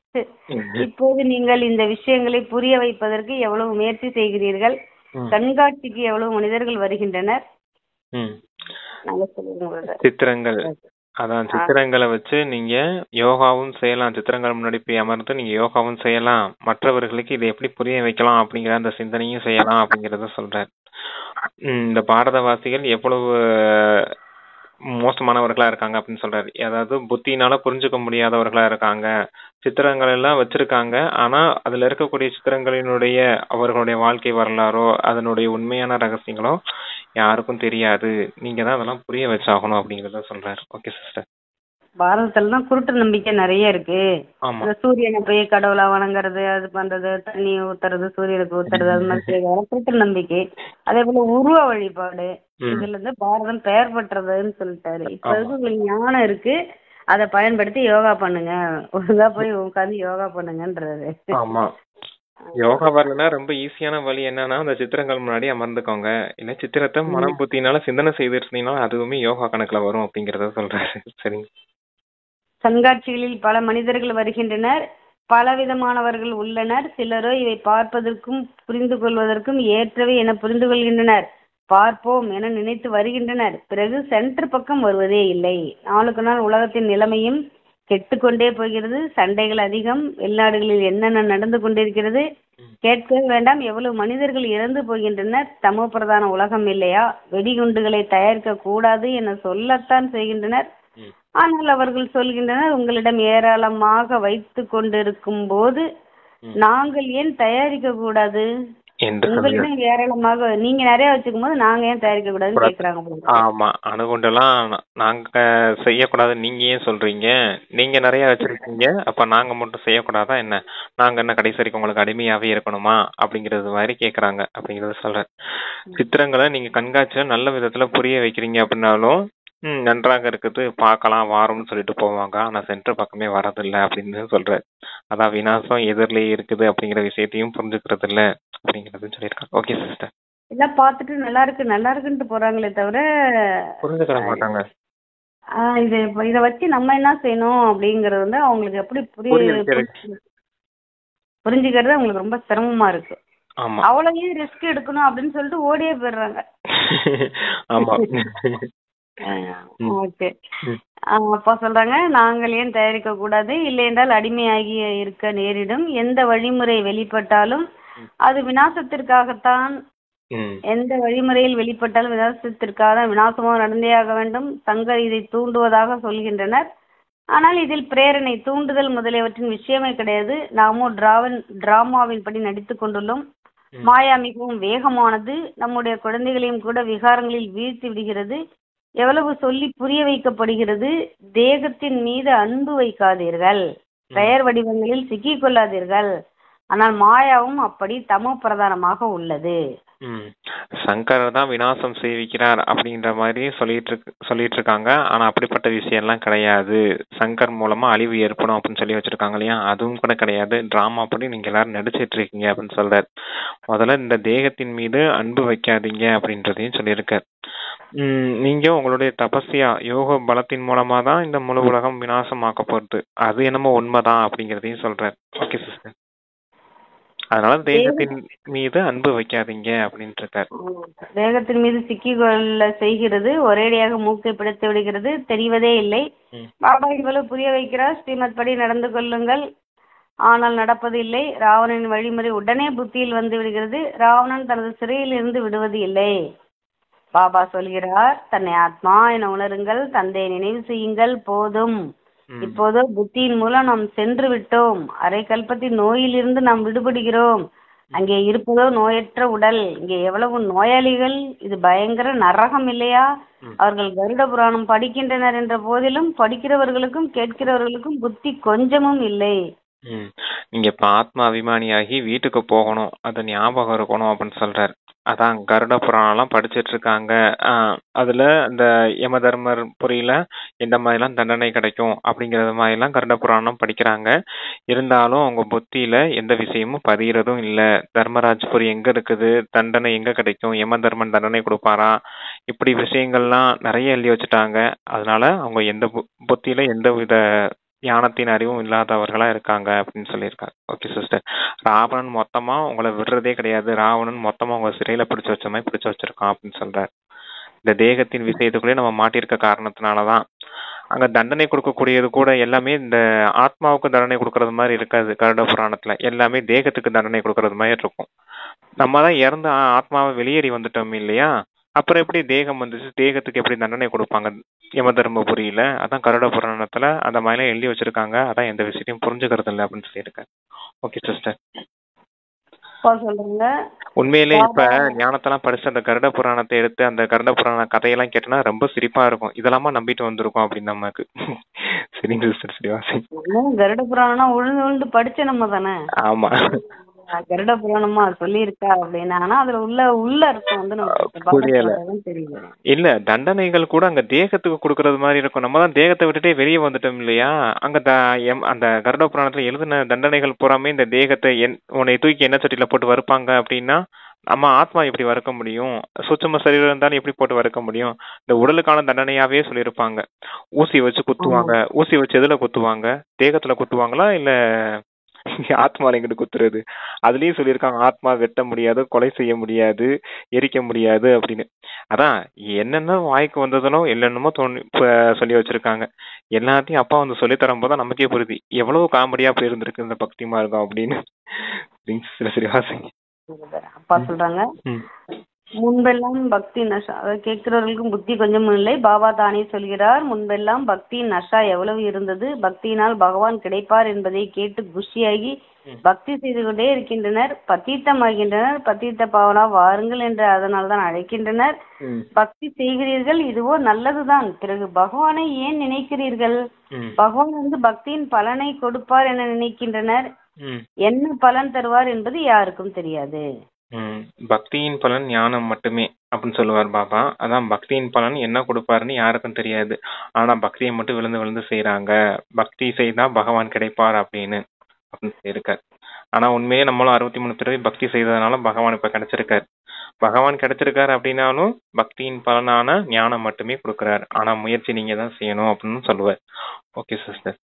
இப்போது நீங்கள் இந்த விஷயங்களை புரிய வைப்பதற்கு எவ்வளவு முயற்சி செய்கிறீர்கள். கண்காட்சிக்கு எவ்வளவு மனிதர்கள் வருகின்றனர். சித்திரங்கள், அதான் சித்திரங்களை வச்சு நீங்க யோகாவும் செய்யலாம். சித்திரங்கள் முன்னாடி போய் அமர்ந்து நீங்க யோகாவும் செய்யலாம். மற்றவர்களுக்கு இதை எப்படி புரிய வைக்கலாம் அப்படிங்கிற அந்த சிந்தனையும் செய்யலாம் அப்படிங்கறத சொல்றாரு. இந்த பாரதவாசிகள் எவ்வளவு மோசமானவர்களா இருக்காங்க அப்படின்னு சொல்றாரு. அதாவது புத்தினால புரிஞ்சுக்க முடியாதவர்களா இருக்காங்க. சித்திரங்கள் எல்லாம் வச்சிருக்காங்க. ஆனா அதுல இருக்கக்கூடிய சித்திரங்களினுடைய அவர்களுடைய வாழ்க்கை வரலாறோ அதனுடைய உண்மையான ரகசியங்களோ யாருக்கும் தெரியாது. நீங்க தான் அதெல்லாம் புரிய வச்சாகணும் அப்படிங்கறத சொல்றாரு. Okay sister. பாரதத்துல தான் குருட்டு நம்பிக்கை நிறைய இருக்கு. சூரியனை போய் கடவுளா வணங்குறது, அது பண்றது, தண்ணி ஊத்துறது, சூரியனுக்கு ஊத்துறது, அது மாதிரி குருட்டு நம்பிக்கை. அதே போல உருவ வழிபாடு, இதுல இருந்து பாரதம் பெயர் பெற்றதுன்னு சொல்லிட்டாரு. இப்ப உங்களுக்கு ஞானம் இருக்கு, அதை பயன்படுத்தி யோகா பண்ணுங்க. ஒழுங்கா போய் உட்காந்து யோகா பண்ணுங்கன்றாரு. ஆமா, யோகா வரலன்னா ரொம்ப ஈஸியான வழி என்னன்னா அந்த சித்திரங்கள் முன்னாடி அமர்ந்துக்கோங்க. இல்ல சித்திரத்தை மனம் புத்தினால சிந்தனை செய்துட்டு இருந்தீங்கன்னா அதுவுமே யோகா கணக்குல வரும் அப்படிங்கறத சொல்றாரு. சரிங்க. கண்காட்சிகளில் பல மனிதர்கள் வருகின்றனர். பலவிதமானவர்கள் உள்ளனர். சிலரோ இவை பார்ப்பதற்கும் புரிந்து கொள்வதற்கும் ஏற்றவை என புரிந்து கொள்கின்றனர். பார்ப்போம் என நினைத்து வருகின்றனர். பிறகு சென்டர் பக்கம் வருவதே இல்லை. நாளுக்கு நாள் உலகத்தின் நிலைமையும் கெட்டுக்கொண்டே போகிறது. சண்டைகள் அதிகம். வெளிநாடுகளில் என்னென்ன நடந்து கொண்டிருக்கிறது கேட்கவே வேண்டாம். எவ்வளவு மனிதர்கள் இறந்து போகின்றனர். தமோ பிரதான உலகம் இல்லையா? வெடிகுண்டுகளை தயாரிக்க கூடாது என சொல்லத்தான் செய்கின்றனர். ஆனால் அவர்கள் சொல்கின்றனர், உங்களிடம் ஏராளமாக வைத்து கொண்டிருக்கும் போது நாங்கள் ஏன் தயாரிக்க கூடாது? உங்களிடம் ஏராளமாக நீங்க நிறைய வச்சுக்கும் போது நாங்க ஏன் தயாரிக்க கூடாதுன்னு கேக்குறாங்க. ஆமா, அணுகுண்டெல்லாம் நாங்க செய்யக்கூடாது, நீங்க ஏன் சொல்றீங்க? நீங்க நிறைய வச்சிருக்கீங்க, அப்ப நாங்க மட்டும் செய்யக்கூடாதா என்ன? நாங்க என்ன கடைசி வரைக்கும் உங்களுக்கு அடிமையாவே இருக்கணுமா? அப்படிங்கறது மாதிரி கேக்குறாங்க. அப்படிங்கறத சொல்றேன். சித்திரங்களை நீங்க கண்காட்சியில நல்ல விதத்துல புரிய வைக்கிறீங்க அப்படின்னாலும் நன்றாக இருக்குது, பார்க்கலாம் வாரோம்னு சொல்லிட்டு போவாங்க. ஆனா சென்டர் பக்கமே வரதில்லை அப்படின்னு சொல்றாரு. அதான் விநாசம் எதிரிலேயே இருக்குது அப்படிங்கிற விஷயத்தையும் புரிஞ்சுக்கிறது இல்ல அப்படிங்கறது சொல்லியிருக்காங்க. Okay sister. எல்லாம் பார்த்துட்டு நல்லா இருக்குன்ட்டு போறாங்களே தவிர புரிஞ்சுக்கிற மாட்டாங்க. இத வச்சு நம்ம என்ன செய்யணும் அப்படிங்கறது வந்து அவங்களுக்கு எப்படி புரிஞ்சுக்கிறது அவங்களுக்கு ரொம்ப சிரமமா இருக்கு. அவ்வளவு ரிஸ்க் எடுக்கணும் அப்படின்னு சொல்லிட்டு ஓடியே போயிடுறாங்க. ஆமா. ஓகே. அப்பா சொல்றாங்க, நாங்கள் ஏன் தயாரிக்க கூடாது? இல்லை என்றால் அடிமையாகி இருக்க நேரிடும். எந்த வழிமுறை வெளிப்பட்டாலும் அது விநாசத்திற்காகத்தான். எந்த வழிமுறையில் வெளிப்பட்டாலும் விநாசத்திற்காக விநாசமாக நடந்தேயாக வேண்டும். சங்கர் இதை தூண்டுவதாக சொல்கின்றனர். ஆனால் இதில் பிரேரணை, தூண்டுதல் முதலியவற்றின் விஷயமே கிடையாது. நாமோ டிராமாவின் படி நடித்துக் கொண்டுள்ளோம். மாயா மிகவும் வேகமானது. நம்முடைய குழந்தைகளையும் கூட விகாரங்களில் வீழ்த்தி விடுகிறது. எவ்வளவு சொல்லி புரிய வைக்கப்படுகிறது. தேகத்தின் மீது அன்பு வைக்காதீர்கள், பெயர் வடிவங்களில் சிக்கிக் கொள்ளாதீர்கள். ஆனால் மாயாவும் அப்படி தமோ பிரதானமாக உள்ளது. சங்கர் தான் விநாசம் செய்விக்கிறார் அப்படின்ற மாதிரி சொல்லிட்டு இருக்காங்க. ஆனா அப்படிப்பட்ட விஷயம் எல்லாம் கிடையாது. சங்கர் மூலமா அழிவு ஏற்படும் அப்படின்னு சொல்லி வச்சிருக்காங்க இல்லையா? அதுவும் கூட கிடையாது. டிராமா படி நீங்க எல்லாரும் நடிச்சிட்டு இருக்கீங்க அப்படின்னு சொல்றாரு. முதல்ல இந்த தேகத்தின் மீது அன்பு வைக்காதீங்க அப்படின்றதையும் சொல்லியிருக்காரு. நீங்க உங்களுடைய தபஸ்யா யோக பலத்தின் மூலமா தான் இந்த முழு உலகம் விநாசமாக்கப்படுது. அது என்னமோ உண்மைதான் அப்படிங்கறதையும் சொல்றாரு. Okay sister. அதனால தேகத்தின் மீது அன்பு வைக்காதீங்க அப்படின்ட்டு இருக்காரு. தேகத்தின் மீது சிக்கிக்கொள்ள செய்கிறது. ஒரேடியாக மூக்கை பிடித்து விடுகிறது. தெரிவதே இல்லை. பாபா இவ்வளவு புரிய வைக்கிறார். ஸ்ரீமத் படி நடந்து கொள்ளுங்கள். ஆனால் நடப்பது இல்லை. ராவணனின் வழிமுறை உடனே புத்தியில் வந்து விடுகிறது. ராவணன் தனது சிறையில் இருந்து விடுவது இல்லை. பாபா சொல்கிறார், தன்னை ஆத்மா என உணருங்கள், தந்தையை நினைவு செய்யுங்கள், போதும். இப்போதோ புத்தியின் மூலம் நாம் சென்று விட்டோம். அரை கல்பத்தின் நோயிலிருந்து நாம் விடுபடுகிறோம். அங்கே இருப்பதோ நோயற்ற உடல். இங்கே எவ்வளவு நோயாளிகள்! இது பயங்கர நரகம் இல்லையா? அவர்கள் கருட புராணம் படிக்கின்றனர் என்ற போதிலும் படிக்கிறவர்களுக்கும் கேட்கிறவர்களுக்கும் புத்தி கொஞ்சமும் இல்லை. நீங்க இப்ப ஆத்மா அபிமானியாகி வீட்டுக்கு போகணும், அது ஞாபகம் இருக்கணும் அப்படின்னு சொல்றாரு. அதான் கருட புராணம் எல்லாம் படிச்சுட்டு இருக்காங்க. அதுல இந்த யம தர்மர் புரியல எந்த மாதிரி எல்லாம் தண்டனை கிடைக்கும் அப்படிங்கறது மாதிரி எல்லாம் கருட புராணம் படிக்கிறாங்க. இருந்தாலும் அவங்க புத்தியில எந்த விஷயமும் பதியறதும் இல்ல. தர்மராஜ்புரி எங்க இருக்குது, தண்டனை எங்க கிடைக்கும், யம தர்மன் தண்டனை கொடுப்பாரா, இப்படி விஷயங்கள்லாம் நிறைய எழுதி வச்சுட்டாங்க. அதனால அவங்க எந்த புத்தியில எந்த வித ஞானத்தின் அறிவும் இல்லாதவர்களா இருக்காங்க அப்படின்னு சொல்லியிருக்காங்க. Okay sister. ராவணன் மொத்தமா உங்களை விடுறதே கிடையாது. ராவணன் மொத்தமா உங்க சிறையில பிடிச்சு வச்ச மாதிரி பிடிச்சு வச்சிருக்கான் அப்படின்னு சொல்றாரு. இந்த தேகத்தின் விஷயத்துக்குள்ளே நம்ம மாட்டிருக்க காரணத்தினாலதான். அங்க தண்டனை கொடுக்கக்கூடியது கூட எல்லாமே இந்த ஆத்மாவுக்கு தண்டனை கொடுக்கறது மாதிரி இருக்காது. கருட புராணத்துல எல்லாமே தேகத்துக்கு தண்டனை கொடுக்கறது மாதிரி இருக்கும். நம்ம தான் இறந்து ஆத்மாவை வெளியேறி வந்துட்டோம் இல்லையா? அப்புறம் எப்படி தேகம் வந்துச்சு, தேகத்துக்கு எப்படி தண்டனை கொடுப்பாங்க யம தர்மபுரியில? அதான் கருட புராணத்துல அந்த மாதிரி எழுதி வச்சிருக்காங்க. அதான் எந்த விஷயத்தையும் புரிஞ்சுக்கிறது இல்லை அப்படின்னு சொல்லியிருக்காங்க. Okay sister. உண்மையிலே இப்ப ஞானத்தெல்லாம் படிச்சு அந்த கருட புராணத்தை எடுத்து அந்த கருட புராண கதையெல்லாம் கேட்டோம்னா ரொம்ப சிரிப்பா இருக்கும். இதெல்லாமா நம்பிட்டு வந்திருக்கோம் அப்படின்னு நமக்கு. சரிங்க சிஸ்டர். சரி, கருட புராணம் உழுந்து படிச்ச நம்ம தானே. ஆமா, கருட புராணமா சொல்லியிருக்கா அப்படின்னா அதுல உள்ள அர்த்தம் வந்து நமக்கு இல்ல. தண்டனைகள் கூட அங்க தேகத்துக்கு கொடுக்கறது மாதிரி இருக்கும். நம்ம தான் தேகத்தை விட்டுட்டே வெளியே வந்துட்டோம் இல்லையா? அங்க அந்த கருட புராணத்துல எழுதின தண்டனைகள் பூராமே இந்த தேகத்தை உன்னை தூக்கி என்ன சட்டியில போட்டு வறுப்பாங்க அப்படின்னா நம்ம ஆத்மா எப்படி வறுக்க முடியும்? சூட்சும சரீரம் இருந்தாலும் எப்படி போட்டு வறுக்க முடியும்? இந்த உடலுக்கான தண்டனையாவே சொல்லியிருப்பாங்க. ஊசி வச்சு குத்துவாங்க. ஊசி வச்சு எதுல குத்துவாங்க? தேகத்துல குத்துவாங்களா இல்ல ஆத்மால எங்கிட்டு குத்துறது? அதுலயும் சொல்லியிருக்காங்க, ஆத்மா வெட்ட முடியாது, கொலை செய்ய முடியாது, எரிக்க முடியாது அப்படின்னு. அதான் என்னென்ன வாய்க்கு வந்ததனோ என்னென்னமோ சொல்லி வச்சிருக்காங்க. எல்லாத்தையும் அப்பா வந்து சொல்லி தரும் போது நமக்கே புரியுது எவ்வளவு காமெடியா போய் இருந்திருக்கு இந்த பக்தி மார்க்கம் அப்படின்னு. சரி வாசிங்க. அப்பா சொல்றாங்க, முன்பெல்லாம் பக்தி நஷா, அதை கேட்கிறவர்களுக்கும் புத்தி கொஞ்சமும் இல்லை. பாபா தானே சொல்கிறார், முன்பெல்லாம் பக்தியின் நஷா எவ்வளவு இருந்தது, பக்தியினால் பகவான் கிடைப்பார் என்பதை கேட்டு குஷியாகி பக்தி செய்து கொண்டே இருக்கின்றனர். பத்தீத்தமாகின்றனர். பத்தீத்த பாவனா வாருங்கள் என்று அதனால் தான் அழைக்கின்றனர். பக்தி செய்கிறீர்கள், இதுவோ நல்லதுதான். பிறகு பகவானை ஏன் நினைக்கிறீர்கள்? பகவான் வந்து பக்தியின் பலனை கொடுப்பார் என நினைக்கின்றனர். என்ன பலன் தருவார் என்பது யாருக்கும் தெரியாது. பக்தியின் பலன் ஞானம் மட்டுமே அப்படின்னு சொல்லுவார் பாபா. அதான் பக்தியின் பலன் என்ன கொடுப்பாருன்னு யாருக்கும் தெரியாது. ஆனா பக்தியை மட்டும் விழுந்து விழுந்து செய்யறாங்க. பக்தி செய்தா பகவான் கிடைப்பார் அப்படின்னு இருக்கார். ஆனா உண்மையே நம்மளும் 63 பிறவி பக்தி செய்ததுனால பகவான் இப்ப கிடைச்சிருக்காரு. பகவான் கிடைச்சிருக்காரு அப்படின்னாலும் பக்தியின் பலனான ஞானம் மட்டுமே கொடுக்கிறார். ஆனா முயற்சி நீங்க தான் செய்யணும் அப்படின்னு சொல்லுவார். Okay sister.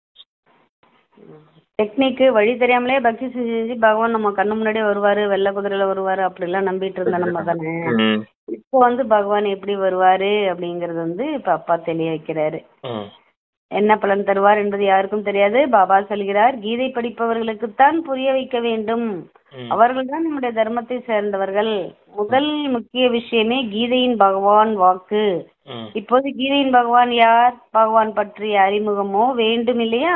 டெக்னிக்கு வழி தெரியாமலே பக்தி செஞ்சு பகவான் நம்ம கண்ணு முன்னாடியே வருவாரு, வெள்ளை குதிரையில வருவாரு அப்படி எல்லாம் நம்பிட்டு இருந்த நம்ம தானே. இப்போ வந்து பகவான் எப்படி வருவாரு அப்படிங்கறது வந்து இப்ப அப்பா தெளிய வைக்கிறாரு. என்ன பலன் தருவார் என்பது யாருக்கும் தெரியாது. பாபா சொல்கிறார், கீதை படிப்பவர்களுக்குத்தான் புரிய வைக்க வேண்டும். அவர்கள் தான் நம்முடைய தர்மத்தை சேர்ந்தவர்கள். முதல் முக்கிய விஷயமே கீதையின் பகவான் வாக்கு. இப்போது கீதையின் பகவான் யார்? பகவான் பற்றிய அறிமுகமோ வேண்டும் இல்லையா?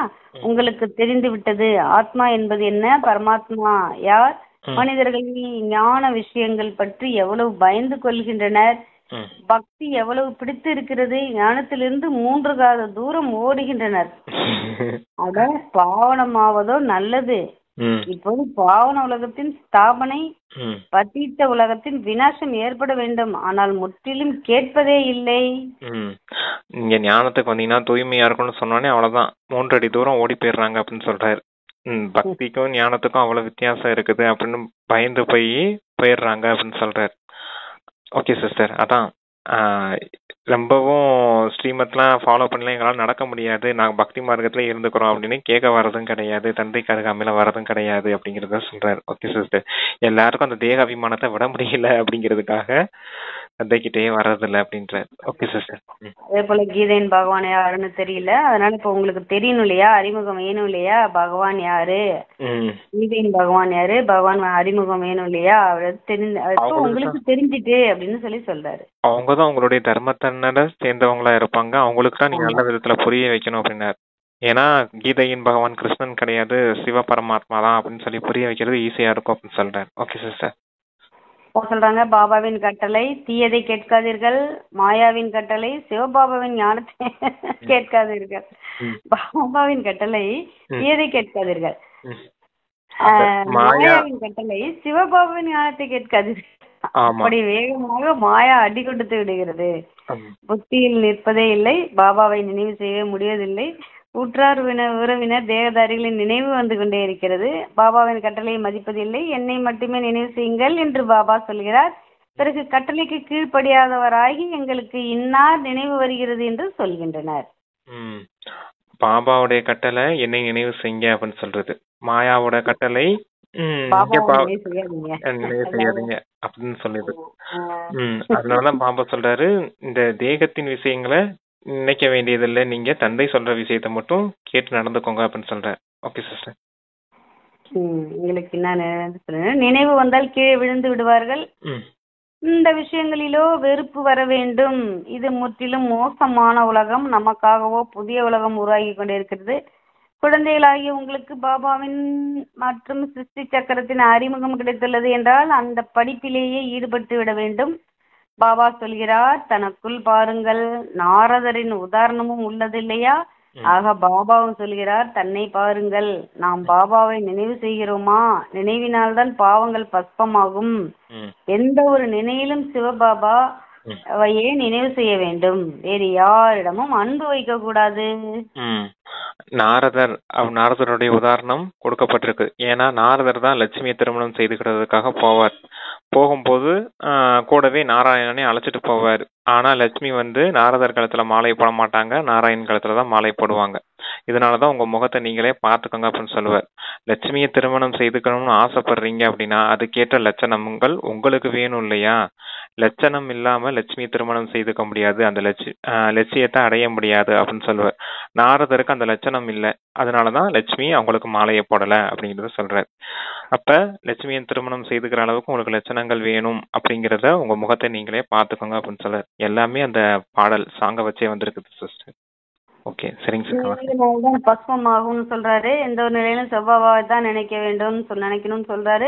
உங்களுக்கு தெரிந்து விட்டது. ஆத்மா என்பது என்ன, பரமாத்மா யார்? மனிதர்கள் ஞான விஷயங்கள் பற்றி எவ்வளவு பயந்து கொள்கின்றனர், பக்தி எவ்வளவு பிடித்து இருக்கிறது, ஞானத்திலிருந்து 3 காத தூரம் ஓடுகின்றனர். அத பாவனமாவதோ நல்லது. இப்போது பாவன உலகத்தின் ஸ்தாபனை, பத்தீத்த உலகத்தின் விநாசம் ஏற்பட வேண்டும். ஆனால் முற்றிலும் கேட்பதே இல்லை. நீங்க ஞானத்துக்கு வந்தீங்கன்னா தூய்மையா இருக்கும்னு சொன்னோடனே அவ்வளவுதான் 3 அடி தூரம் ஓடி போயிடுறாங்க அப்படின்னு சொல்றாரு. பக்திக்கும் ஞானத்துக்கும் அவ்வளவு வித்தியாசம் இருக்குது அப்படின்னு பயந்து போயிடுறாங்க அப்படின்னு சொல்றாரு. Okay sister. அதான் ரொம்பவும் ஸ்ரீமத்லாம் ஃபாலோ பண்ணல, எங்களால் நடக்க முடியாது, நாங்கள் பக்தி மார்க்கத்துல இருந்துக்கிறோம் அப்படின்னு கேட்க வர்றதும் கிடையாது, தந்தை கருகாமையில வர்றதும் கிடையாது அப்படிங்கிறத சொல்றாரு. Okay sister. எல்லாருக்கும் அந்த தேக அபிமானத்தை விட முடியல அப்படிங்கிறதுக்காக தந்தைக்கிட்டே வர்றதில்ல அப்படின்றாரு. Okay sister. அதே போல கீதையின் பகவான் யாருன்னு தெரியல, அதனால இப்ப உங்களுக்கு தெரியணும் இல்லையா, அறிமுகம் வேணும் இல்லையா, பகவான் யாரு, கீதையின் பகவான் யாரு, பகவான் அறிமுகம் வேணும் இல்லையா, உங்களுக்கு தெரிஞ்சுட்டு அப்படின்னு சொல்லி சொல்றாரு. அவங்கதான் உங்களுடைய தர்மத்தன்னட சேர்ந்தவங்களா இருப்பாங்க, அவங்களுக்கு தான் நீங்க நல்ல விதத்துல புரிய வைக்கணும் அப்படின்னாரு. ஏன்னா கீதையின் பகவான் கிருஷ்ணன் கிடையாது, சிவ பரமாத்மா தான் அப்படின்னு சொல்லி புரிய வைக்கிறது ஈஸியா இருக்கும் அப்படின்னு சொல்றாரு. Okay sister. சொல்றாங்க, பாபாவின் கட்டளை தீயதை கேட்காதீர்கள், மாயாவின் கட்டளை சிவபாபாவின் ஞானத்தை கேட்காதீர்கள். பாபாவின் கட்டளை தீயதை கேட்காதீர்கள், மாயாவின் கட்டளை சிவபாபாவின் ஞானத்தை கேட்காதீர்கள். அப்படி வேகமாக மாயா அடி கொடுத்து விடுகிறது. புத்தியில் நிற்பதே இல்லை, பாபாவை நினைவு செய்ய முடிவதில்லை. உற்றார் உறவினர் தேகதாரிகளின் நினைவு வந்து கொண்டே இருக்கிறது. பாபாவின் கட்டளையை மதிப்பதில்லை, என்னை மட்டுமே நினைவு செய்யுங்கள் என்று பாபா சொல்கிறார். பிறகு கட்டளைக்கு கீழ்ப்படியாதவராகி எங்களுக்கு இன்னார் நினைவு வருகிறது என்று சொல்கின்றனர். பாபாவுடைய கட்டளை என்னை நினைவு செய்யுங்க அப்படின்னு சொல்றது, மாயாவோட கட்டளை செய்யாதீங்க அப்படின்னு சொல்லுது. அதனால பாபா சொல்றாரு, இந்த தேகத்தின் விஷயங்களை நினைக்க வேண்டியதில்லை, நீங்க தந்தை சொல்ற விஷயத்த மட்டும் கேட்டு நடந்துக்கோங்க அப்படின்னு சொல்றேன். Okay sister. உங்களுக்கு என்ன நினைவு வந்தால் கீழே விழுந்து விடுவார்கள். இந்த விஷயங்களிலோ வெறுப்பு வர வேண்டும். இது முற்றிலும் மோசமான உலகம், நமக்காகவோ புதிய உலகம் உருவாகி கொண்டிருக்கிறது. குழந்தைகளாகி உங்களுக்கு பாபாவின் மற்றும் சிருஷ்டி சக்கரத்தின் அறிமுகம் கிடைத்துள்ளது என்றால் அந்த படிப்பிலேயே ஈடுபட்டு விட வேண்டும். பாபா சொல்கிறார், தனக்குள் பாருங்கள். நாரதரின் உதாரணமும் உள்ளது இல்லையா? ஆக பாபாவும் சொல்கிறார், தன்னை பாருங்கள். நாம் பாபாவை நினைவு செய்கிறோமா? நினைவினால்தான் பாவங்கள் பஸ்பமாகும். எந்த ஒரு நினைவிலும் சிவபாபா ஏன் நினைவு செய்ய வேண்டும்? வேறு யாரிடமும் அன்பு வைக்க கூடாது. நாரதருடைய உதாரணம் கொடுக்கப்பட்டிருக்கு. ஏன்னா நாரதர் தான் லட்சுமியை திருமணம் செய்துக்கிறதுக்காக போவார். போகும்போது கூடவே நாராயணனை அழைச்சிட்டு போவார். ஆனா லட்சுமி வந்து நாரதர் கழுத்துல மாலை போட மாட்டாங்க, நாராயணன் கழுத்துல தான் மாலை போடுவாங்க. இதனாலதான் உங்க முகத்தை நீங்களே பார்த்துக்கோங்க அப்படின்னு சொல்லுவார். லட்சுமியை திருமணம் செய்துக்கணும்னு ஆசைப்படுறீங்க அப்படின்னா அதுக்கேற்ற லட்சணங்கள் உங்களுக்கு வேணும் இல்லையா? லட்சணம் இல்லாம லட்சுமியை திருமணம் செய்துக்க முடியாது, அந்த லட்சியத்தை அடைய முடியாது அப்படின்னு சொல்லுவார். நாரதருக்கு அந்த லட்சணம் இல்லை, அதனாலதான் லட்சுமி அவங்களுக்கு மாலையை போடல அப்படிங்கறத சொல்றாரு. அப்ப லட்சுமியை திருமணம் செய்துக்கிற அளவுக்கு உங்களுக்கு லட்சணங்கள் வேணும் அப்படிங்கறத உங்க முகத்தை நீங்களே பார்த்துக்கோங்க அப்படின்னு சொல்றாரு. எல்லாமே அந்த பாடல் சாங்க வச்சே வந்திருக்குது சிஸ்டர். ஓகே, சரிங்க சார். பஸ்மமாகும்னு சொல்றாரு. எந்த ஒரு நிலையிலும் செவ்வாவை தான் நினைக்க வேண்டும் நினைக்கணும்னு சொல்றாரு.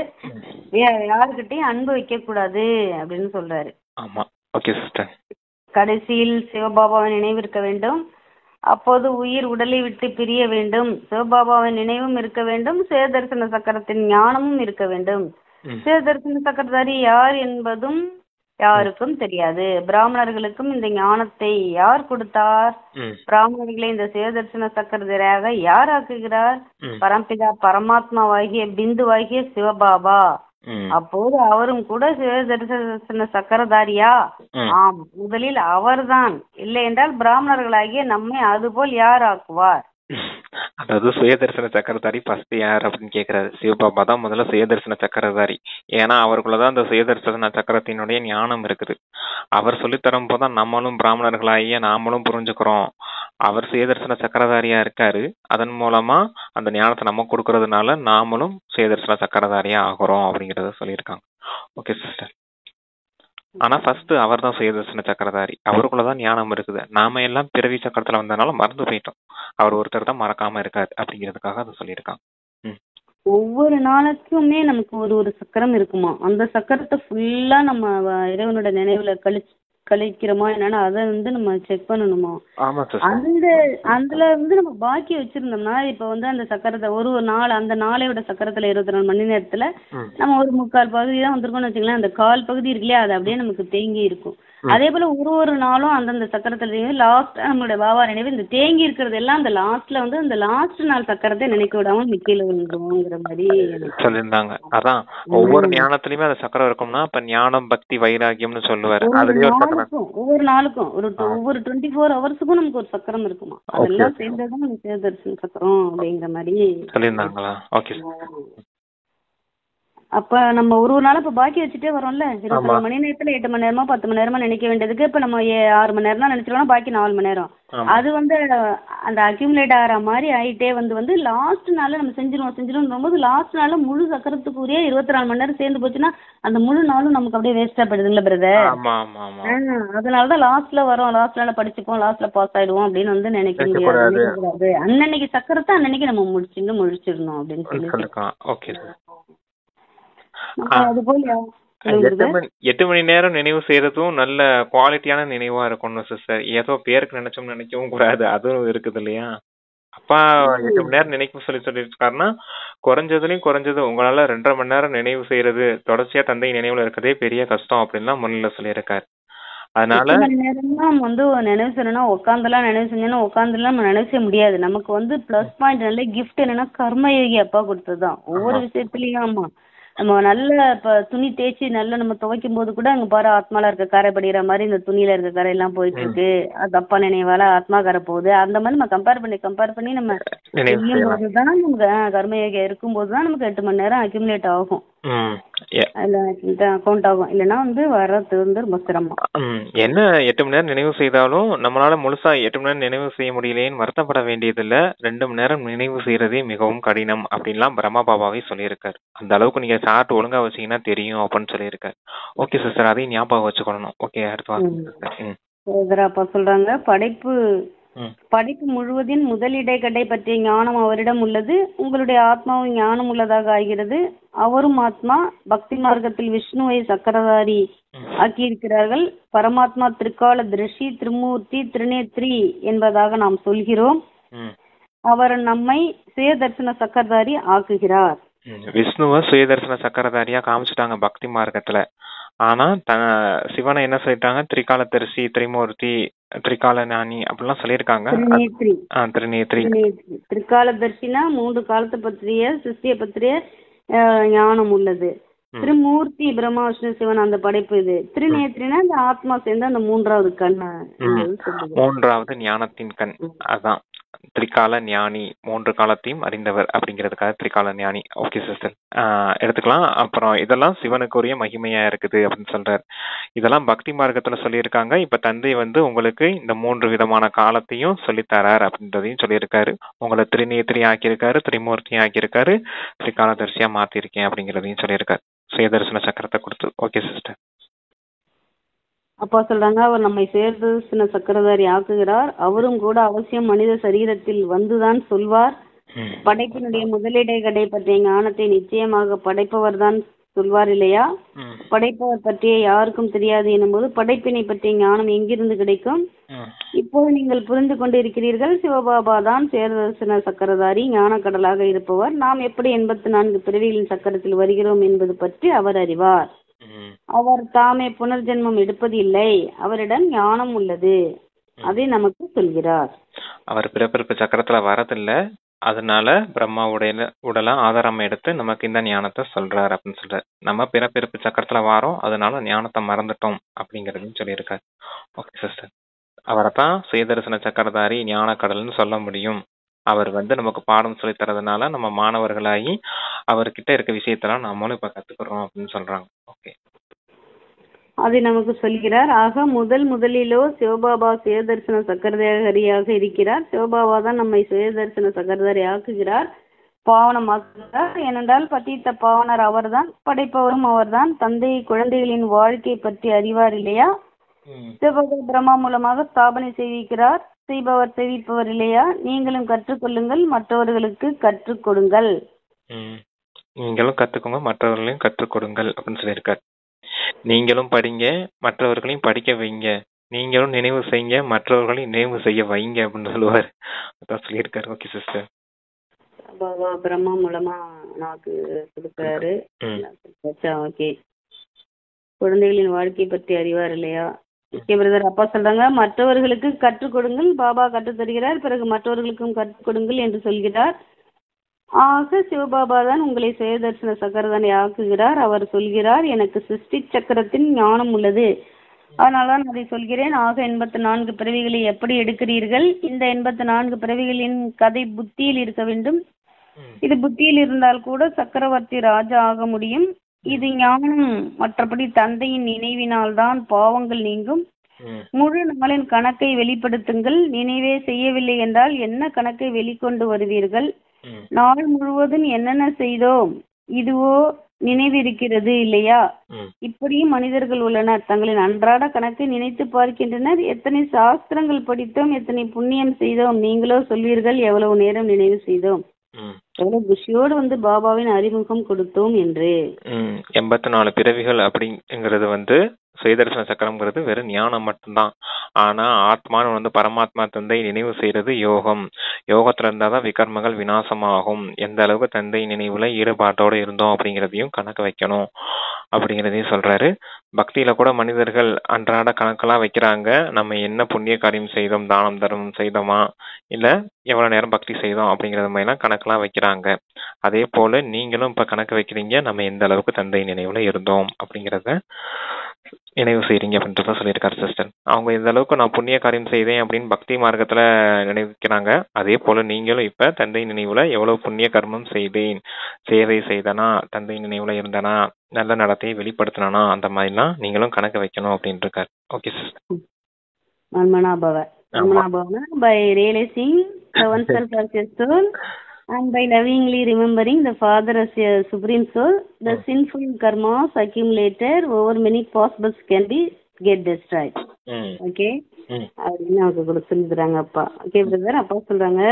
யாருக்கிட்டையும் அன்பு வைக்க கூடாது அப்படின்னு சொல்றாரு. ஆமா, ஓகே சிஸ்டர். கடைசியில் சிவபாபாவின் நினைவு இருக்க வேண்டும். அப்போது உயிர் உடலை விட்டு பிரிய வேண்டும். சிவபாபாவின் நினைவும் இருக்க வேண்டும். சிவதரிசன சக்கரத்தின் ஞானமும் இருக்க வேண்டும். சிவதரிசன சக்கரதாரி யார் என்பதும் யாருக்கும் தெரியாது. பிராமணர்களுக்கும் இந்த ஞானத்தை யார் கொடுத்தார்? பிராமணர்களை இந்த சிவதர்சன சக்கரதாரியாக யார் ஆக்குகிறார்? பரம்பிதா பரமாத்மாவாகிய பிந்துவாகிய சிவபாபா. அப்போது அவரும் கூட சிவதர்சன சக்கரதாரியா? ஆம், முதலில் அவர்தான். இல்லை என்றால் பிராமணர்களாகிய நம்மை அதுபோல் யார் ஆக்குவார்? அதாவது சுயதர்சன சக்கரதாரி ஃபர்ஸ்ட் யார் அப்படின்னு கேக்குறாரு. சிவபாபா தான் முதல்ல சுயதர்சன சக்கரதாரி. ஏன்னா அவருக்குள்ளதான் அந்த சுயதர்சன சக்கரத்தினுடைய ஞானம் இருக்குது. அவர் சொல்லித்தரும் போதுதான் நம்மளும் பிராமணர்களாகிய நாமளும் புரிஞ்சுக்கிறோம். அவர் சுயதர்சன சக்கரதாரியா இருக்காரு. அதன் மூலமா அந்த ஞானத்தை நம்ம கொடுக்கறதுனால நாமளும் சுயதர்சன சக்கரதாரியா ஆகிறோம் அப்படிங்கறத சொல்லியிருக்காங்க. Okay sister. ஆனா ஃபர்ஸ்ட் அவர் தான் சுயதர்சன சக்கரதாரி. அவருக்குள்ளதான் ஞானம் இருக்குது. நாம எல்லாம் பிறவி சக்கரத்துல வந்ததுனால மறந்து போயிட்டோம். அவர் ஒருத்தர் தான் மறக்காம இருக்காரு அப்படிங்கிறதுக்காக அதை சொல்லியிருக்காங்க. ஒவ்வொரு நாளைக்குமே நமக்கு ஒரு ஒரு சக்கரம் இருக்குமா. அந்த சக்கரத்தை ஃபுல்லா நம்ம இறைவனோட நினைவுல கழிக்கிறோமா என்னன்னா அதை நம்ம செக் பண்ணணுமா. அதுல நம்ம பாக்கி வச்சிருந்தோம்னா இப்ப அந்த சக்கரத்தை ஒரு நாள் அந்த நாளையோட சக்கரத்துல 24 மணி நேரத்துல நம்ம ஒரு 3/4 பகுதி தான் வந்திருக்கோம்னு வச்சுக்கலாம். அந்த 1/4 பகுதி இருக்கு இல்லையா, அது அப்படியே நமக்கு தேங்கி இருக்கும். அதே போல ஒரு நாளும் அந்தந்த சக்கரத்துல லாஸ்டா நம்மளுடைய பாபா நினைவு இந்த தேங்கி இருக்கிறது எல்லாம் அந்த லாஸ்ட்ல அந்த லாஸ்ட் நாள் சக்கரத்தை நினைக்க விடாம நிக்கல விழுந்துருவோங்கிற மாதிரி சொல்லியிருந்தாங்க. அதான் ஒவ்வொரு ஞானத்திலயுமே அந்த சக்கரம் இருக்கும்னா இப்ப ஞானம் பக்தி வைராகியம்னு சொல்லுவாரு. ஒவ்வொரு நாளுக்கும் ஒவ்வொரு 24 ஹவர்ஸுக்கும் நமக்கு ஒரு சக்கரம் இருக்குமா. அதெல்லாம் சேர்ந்ததான் நமக்கு சிவதர்சன சக்கரம் அப்படிங்கிற மாதிரி சொல்லியிருந்தாங்களா? ஓகே. அப்ப நம்ம ஒரு நாள் இப்ப பாக்கி வச்சுட்டே வரோம்ல. 24 மணி நேரத்துல 8 மணி நேரமா 10 மணி நேரமா நினைக்க வேண்டியதுக்கு இப்ப நம்ம 6 மணி நேரம் தான் நினைச்சிருக்கோம், பாக்கி 4 மணி நேரம். அது அந்த அக்யூமுலேட் ஆகிற மாதிரி ஆயிட்டே லாஸ்ட் நாள்ல நம்ம செஞ்சிருவோம் போது லாஸ்ட் நாள்ல முழு சக்கரத்துக்குரிய 24 மணி நேரம் சேர்ந்து போச்சுன்னா அந்த முழு நாளும் நமக்கு அப்படியே வேஸ்டா போயிடுதுல்ல பிரதர். அதனாலதான் லாஸ்ட்ல வரோம், லாஸ்ட் நாள் படிச்சுப்போம், லாஸ்ட்ல பாஸ் ஆயிடுவோம் அப்படின்னு நினைக்க முடியாது. அன்னன்னைக்கு சக்கரத்தை அன்னன்னைக்கு நம்ம முடிச்சிடணும் அப்படின்னு சொல்லி. அது போல 8 மணி நேரம் நினைவு செய்யறதும் நல்ல குவாலிட்டியான நினைவா இருக்கணும் சிஸ்டர். ஏதோ பேருக்கு நினைக்கவும் கூடாது, அதுவும் இருக்குது இல்லையா. அப்பா 8 மணி நேரம் நினைக்கும் சொல்லிருக்காருன்னா குறைஞ்சதுலயும் குறைஞ்சது உங்களால 2.5 மணி நேரம் நினைவு செய்யறது, தொடர்ச்சியா தந்தை நினைவுல இருக்கதே பெரிய கஷ்டம் அப்படின்னு தான் முன்னில சொல்லியிருக்காரு. அதனால நினைவு செய்யணும்னா உட்காந்துலாம் நினைவு செஞ்சோம்னா உட்காந்துலாம் நம்ம நினைவு செய்ய முடியாது. நமக்கு பிளஸ் பாயிண்ட் நல்ல கிஃப்ட் என்னன்னா கர்மயோகி அப்பா கொடுத்ததுதான் ஒவ்வொரு விஷயத்துலயும். ஆமா, நம்ம நல்ல இப்ப துணி தேய்ச்சி நல்லா நம்ம துவைக்கும் போது கூட அங்க பாரு ஆத்மால இருக்க கரை படிக்கிற மாதிரி இந்த துணியில இருக்க கரை எல்லாம் போயிட்டு இருக்கு. அது அப்பா நினைவால ஆத்மா கரை போகுது. அந்த மாதிரி நம்ம கம்பேர் பண்ணி நம்ம செய்யும் போதுதான் நமக்கு கர்மயோகி இருக்கும் போதுதான் நமக்கு 8 மணி நேரம் அக்யூமுலேட் ஆகும், அக்கௌண்ட் ஆகும். இல்லைன்னா வர்றது ரொம்ப சிரமம். என்ன 8 மணி நேரம் நினைவு செய்தாலும் நம்மளால முழுசா 8 மணி நேரம் நினைவு செய்ய முடியலேன்னு வருத்தப்பட வேண்டியதில்ல. 2 மணி நேரம் நினைவு செய்யறதே மிகவும் கடினம் அப்படின்லாம் பிரம்மா பாபாவே சொல்லியிருக்காரு. அந்த அளவுக்கு நீங்க சார்ட் ஒழுங்கா வச்சீங்கன்னா தெரியும் அப்படின்னு சொல்லியிருக்காரு. ஓகே சிஸ்டர், அதையும் ஞாபகம் வச்சுக்கணும். ஓகே, அடுத்த சொல்றாங்க படைப்பு முழுவதின் முதல் இடைக்கடை பற்றிய ஞானம் அவரிடம் உள்ளது. உங்களுடைய ஆத்மாவும் ஞானம் உள்ளதாக ஆகிறது. அவரும் ஆத்மா பக்தி மார்க்கத்தில் விஷ்ணுவை சக்கரதாரி ஆக்கியிருக்கிறார்கள். பரமாத்மா திரிகால திருஷி, திரிமூர்த்தி, திரிநேத்ரி என்பதாக நாம் சொல்கிறோம். அவர் நம்மை சுயதர்சன சக்கரதாரி ஆக்குகிறார். விஷ்ணுவ சுயதர்சன சக்கரதாரியா காமிச்சிட்டாங்க பக்தி மார்க்கத்துல. ஆனா சிவனை என்ன சொல்லிட்டாங்க? திரிகால தரிசி, திரிமூர்த்தி, திரிகால ஞானி அப்படிலாம் சொல்லியிருக்காங்க. திரிநேத்ரி. திரிகால தரிசினா 3 காலத்தை பற்றிய சிருஷ்டியை பற்றிய ஞானம் உள்ளது. திரிமூர்த்தி பிரம்மா விஷ்ணு சிவன் அந்த படைப்பு இது. திரிநேத்ரினா இந்த ஆத்மா சேர்ந்து அந்த 3வது கண், 3வது ஞானத்தின் கண். அதான் திரிகால ஞானி, 3 காலத்தையும் அறிந்தவர் அப்படிங்கிறதுக்காக திரிகால ஞானி. ஓகே சிஸ்டர், எடுத்துக்கலாம். அப்புறம் இதெல்லாம் சிவனுக்குரிய மகிமையா இருக்குது அப்படின்னு சொல்றாரு. இதெல்லாம் பக்தி மார்க்கத்துல சொல்லியிருக்காங்க. இப்ப தந்தை வந்து உங்களுக்கு இந்த 3 விதமான காலத்தையும் சொல்லித்தரார் அப்படின்றதையும் சொல்லியிருக்காரு. உங்களை திரிநேத்திரி ஆக்கியிருக்காரு, திரிமூர்த்தி ஆக்கியிருக்காரு, திரிகாலதர்சியா மாத்திருக்கேன் அப்படிங்கிறதையும் சொல்லியிருக்காரு. சுயதர்சன சக்கரத்தை கொடுத்து. Okay sister. அப்பா சொல்றாங்க, அவர் நம்மை சுயதர்சன சக்கரதாரி ஆக்குகிறார். அவரும் கூட அவசியம் மனித சரீரத்தில் வந்துதான் சொல்வார். படைப்பினுடைய முதலிடை கடை பற்றிய ஞானத்தை நிச்சயமாக படைப்பவர் தான் சொல்வார் இல்லையா? படைப்பவர் பற்றிய யாருக்கும் தெரியாது எனும்போது படைப்பினை பற்றிய ஞானம் எங்கிருந்து கிடைக்கும்? இப்போது நீங்கள் புரிந்து கொண்டு இருக்கிறீர்கள். சிவபாபா தான் சுயதர்சன சக்கரதாரி, ஞான கடலாக இருப்பவர். நாம் எப்படி 84 பிறவிகளின் சக்கரத்தில் வருகிறோம் என்பது பற்றி அவர் அறிவார். அவர் தாமே புனர்ஜென்மம் எடுப்பது இல்லை, அவரிடம் ஞானம் உள்ளது, அதை நமக்கு சொல்கிறார். அவர் பிறப்பிறப்பு சக்கரத்துல வரதில்லை, அதனால பிரம்மாவுடைய உடலை ஆதாரம் எடுத்து நமக்கு இந்த ஞானத்தை சொல்றாரு அப்படின்னு சொல்றாரு. நம்ம பிறப்பிறப்பு சக்கரத்துல வாரோம், அதனால ஞானத்தை மறந்துட்டோம் அப்படிங்கறதையும் சொல்லியிருக்காரு. Okay sister. அவரை தான் சுயதர்சன சக்கரதாரி, ஞான கடல்னு சொல்ல முடியும். அவர் வந்து நமக்கு பாடம் சொல்லி தரதுனால நம்ம மாணவர்களாகி அவர்கிட்ட இருக்க விஷயத்தெல்லாம் நம்மளும் இப்ப கத்துக்கிறோம் அப்படின்னு சொல்றாங்க. ஓகே, அதை நமக்கு சொல்கிறார். ஆக முதலிலோ சிவபாபா சுயதர்சன சக்கரதாரியாக இருக்கிறார். சிவபாபா தான் நம்மை சுயதர்சன சக்கரதாரி ஆக்குகிறார், பாவனமாக்குகிறார். ஏனென்றால் பத்தித்த பாவனர் அவர்தான், படைப்பவரும் அவர்தான். தந்தை குழந்தைகளின் வாழ்க்கை பற்றி அறிவார் இல்லையா? சிவபாபா பிரம்மா மூலமாக ஸ்தாபனை செய்விக்கிறார். செய்பவர் செய்விப்பவர் இல்லையா? நீங்களும் கற்றுக்கொள்ளுங்கள், மற்றவர்களுக்கு கற்றுக் கொடுங்கள். நீங்களும் கத்துக்கோங்க, மற்றவர்களையும் கற்றுக் கொடுங்கள் அப்படின்னு சொல்லியிருக்காரு. நீங்களும் படிங்க, மற்றவர்களையும் படிக்க வைங்க. நீங்களும் நினைவு செய்யுங்க, மற்றவர்களையும் நினைவு செய்ய வைங்க அப்படின்னு சொல்லுவார். அதான் சொல்லியிருக்காரு. Okay sister. பாபா பிரம்மா மூலமா நமக்கு கொடுக்கிறாரு. ஓகே, குழந்தைகளின் வாழ்க்கை பற்றி அறிவார் இல்லையா? Okay brother. அப்பா சொல்றாங்க, மற்றவர்களுக்கு கற்றுக் கொடுங்கள். பாபா கற்றுத் தருகிறார், பிறகு மற்றவர்களுக்கும் கற்றுக் கொடுங்கள் என்று சொல்கிறார். ஆக சிவபாபா தான் உங்களை சுயதர்சன சக்கரதாரி ஆக்குகிறார். அவர் சொல்கிறார், எனக்கு சிருஷ்டி சக்கரத்தின் ஞானம் உள்ளது, அதனால்தான் அதை சொல்கிறேன். ஆக 84 பிறவிகளை எப்படி எடுக்கிறீர்கள்? இந்த 84 பிறவிகளின் கதை புத்தியில் இருக்க வேண்டும். இது புத்தியில் இருந்தால் கூட சக்கரவர்த்தி ராஜா ஆக முடியும். இது ஞானம். மற்றபடி தந்தையின் நினைவினால் தான் பாவங்கள் நீங்கும். முழு நாளின் கணக்கை வெளிப்படுத்துங்கள். நினைவே செய்யவில்லை என்றால் என்ன கணக்கை வெளிக்கொண்டு வருவீர்கள்? நாள் முழுவதும் என்னென்ன செய்தோம், இதுவோ நினைவிருக்கிறது இல்லையா? இப்படியும் மனிதர்கள் உள்ளனர். தங்களின் அன்றாட கணக்கை நினைத்து பார்க்கின்றனர். எத்தனை சாஸ்திரங்கள் படித்தோம், எத்தனை புண்ணியம் செய்தோம். நீங்களோ சொல்வீர்கள், எவ்வளவு நேரம் நினைவு செய்தோம், எவ்வளவு குஷியோடு வந்து பாபாவின் அறிமுகம் கொடுத்தோம் என்று. 84 பிறவிகள் அப்படிங்கிறது வந்து சுயதர்சன சக்கரம்ங்கிறது வெறும் ஞானம் மட்டும்தான். ஆனா ஆத்மான்னு வந்து பரமாத்மா தந்தை நினைவு செய்யறது யோகம். யோகத்துல இருந்தாதான் விகர்மங்கள் விநாசமாகும். எந்த அளவுக்கு தந்தை நினைவுல ஈடுபாட்டோட இருந்தோம் அப்படிங்கிறதையும் கணக்கு வைக்கணும் அப்படிங்கிறதையும் சொல்றாரு. பக்தியில கூட மனிதர்கள் அன்றாட கணக்கெல்லாம் வைக்கிறாங்க. நம்ம என்ன புண்ணிய காரியம் செய்தோம், தானம் தர்மம் செய்தோமா, இல்ல எவ்வளவு நேரம் பக்தி செய்தோம் அப்படிங்கறது மாதிரிலாம் கணக்கெல்லாம் வைக்கிறாங்க. அதே போல நீங்களும் இப்ப கணக்கு வைக்கிறீங்க, நம்ம எந்த அளவுக்கு தந்தை நினைவுல இருந்தோம் அப்படிங்கறத நினைவு செய்றீங்க அப்படின்றத சொல்லியிருக்காரு சிஸ்டர். அவங்க இந்த அளவுக்கு நான் புண்ணிய காரியம் செய்தேன் அப்படின்னு பக்தி மார்க்கத்துல நினைவுக்கிறாங்க. அதே போல நீங்களும் இப்ப தந்தை நினைவுல எவ்வளவு புண்ணிய கர்மம் செய்தேன், சேவை செய்தனா, தந்தை நினைவுல இருந்தனா, நல்ல நடத்தையை வெளிப்படுத்தினா, அந்த மாதிரிலாம் நீங்களும் கணக்கு வைக்கணும் அப்படின்னு இருக்காரு. Okay sister. By realizing the oneself as a soul and by lovingly remembering the Father as a supreme soul, the sinful karmas accumulated over many possibles can be get destroyed. Okay? அப்படின்னு அவங்க கூட சொல்லிடுறாங்க அப்பா. Okay brother. அப்பா சொல்றாங்க,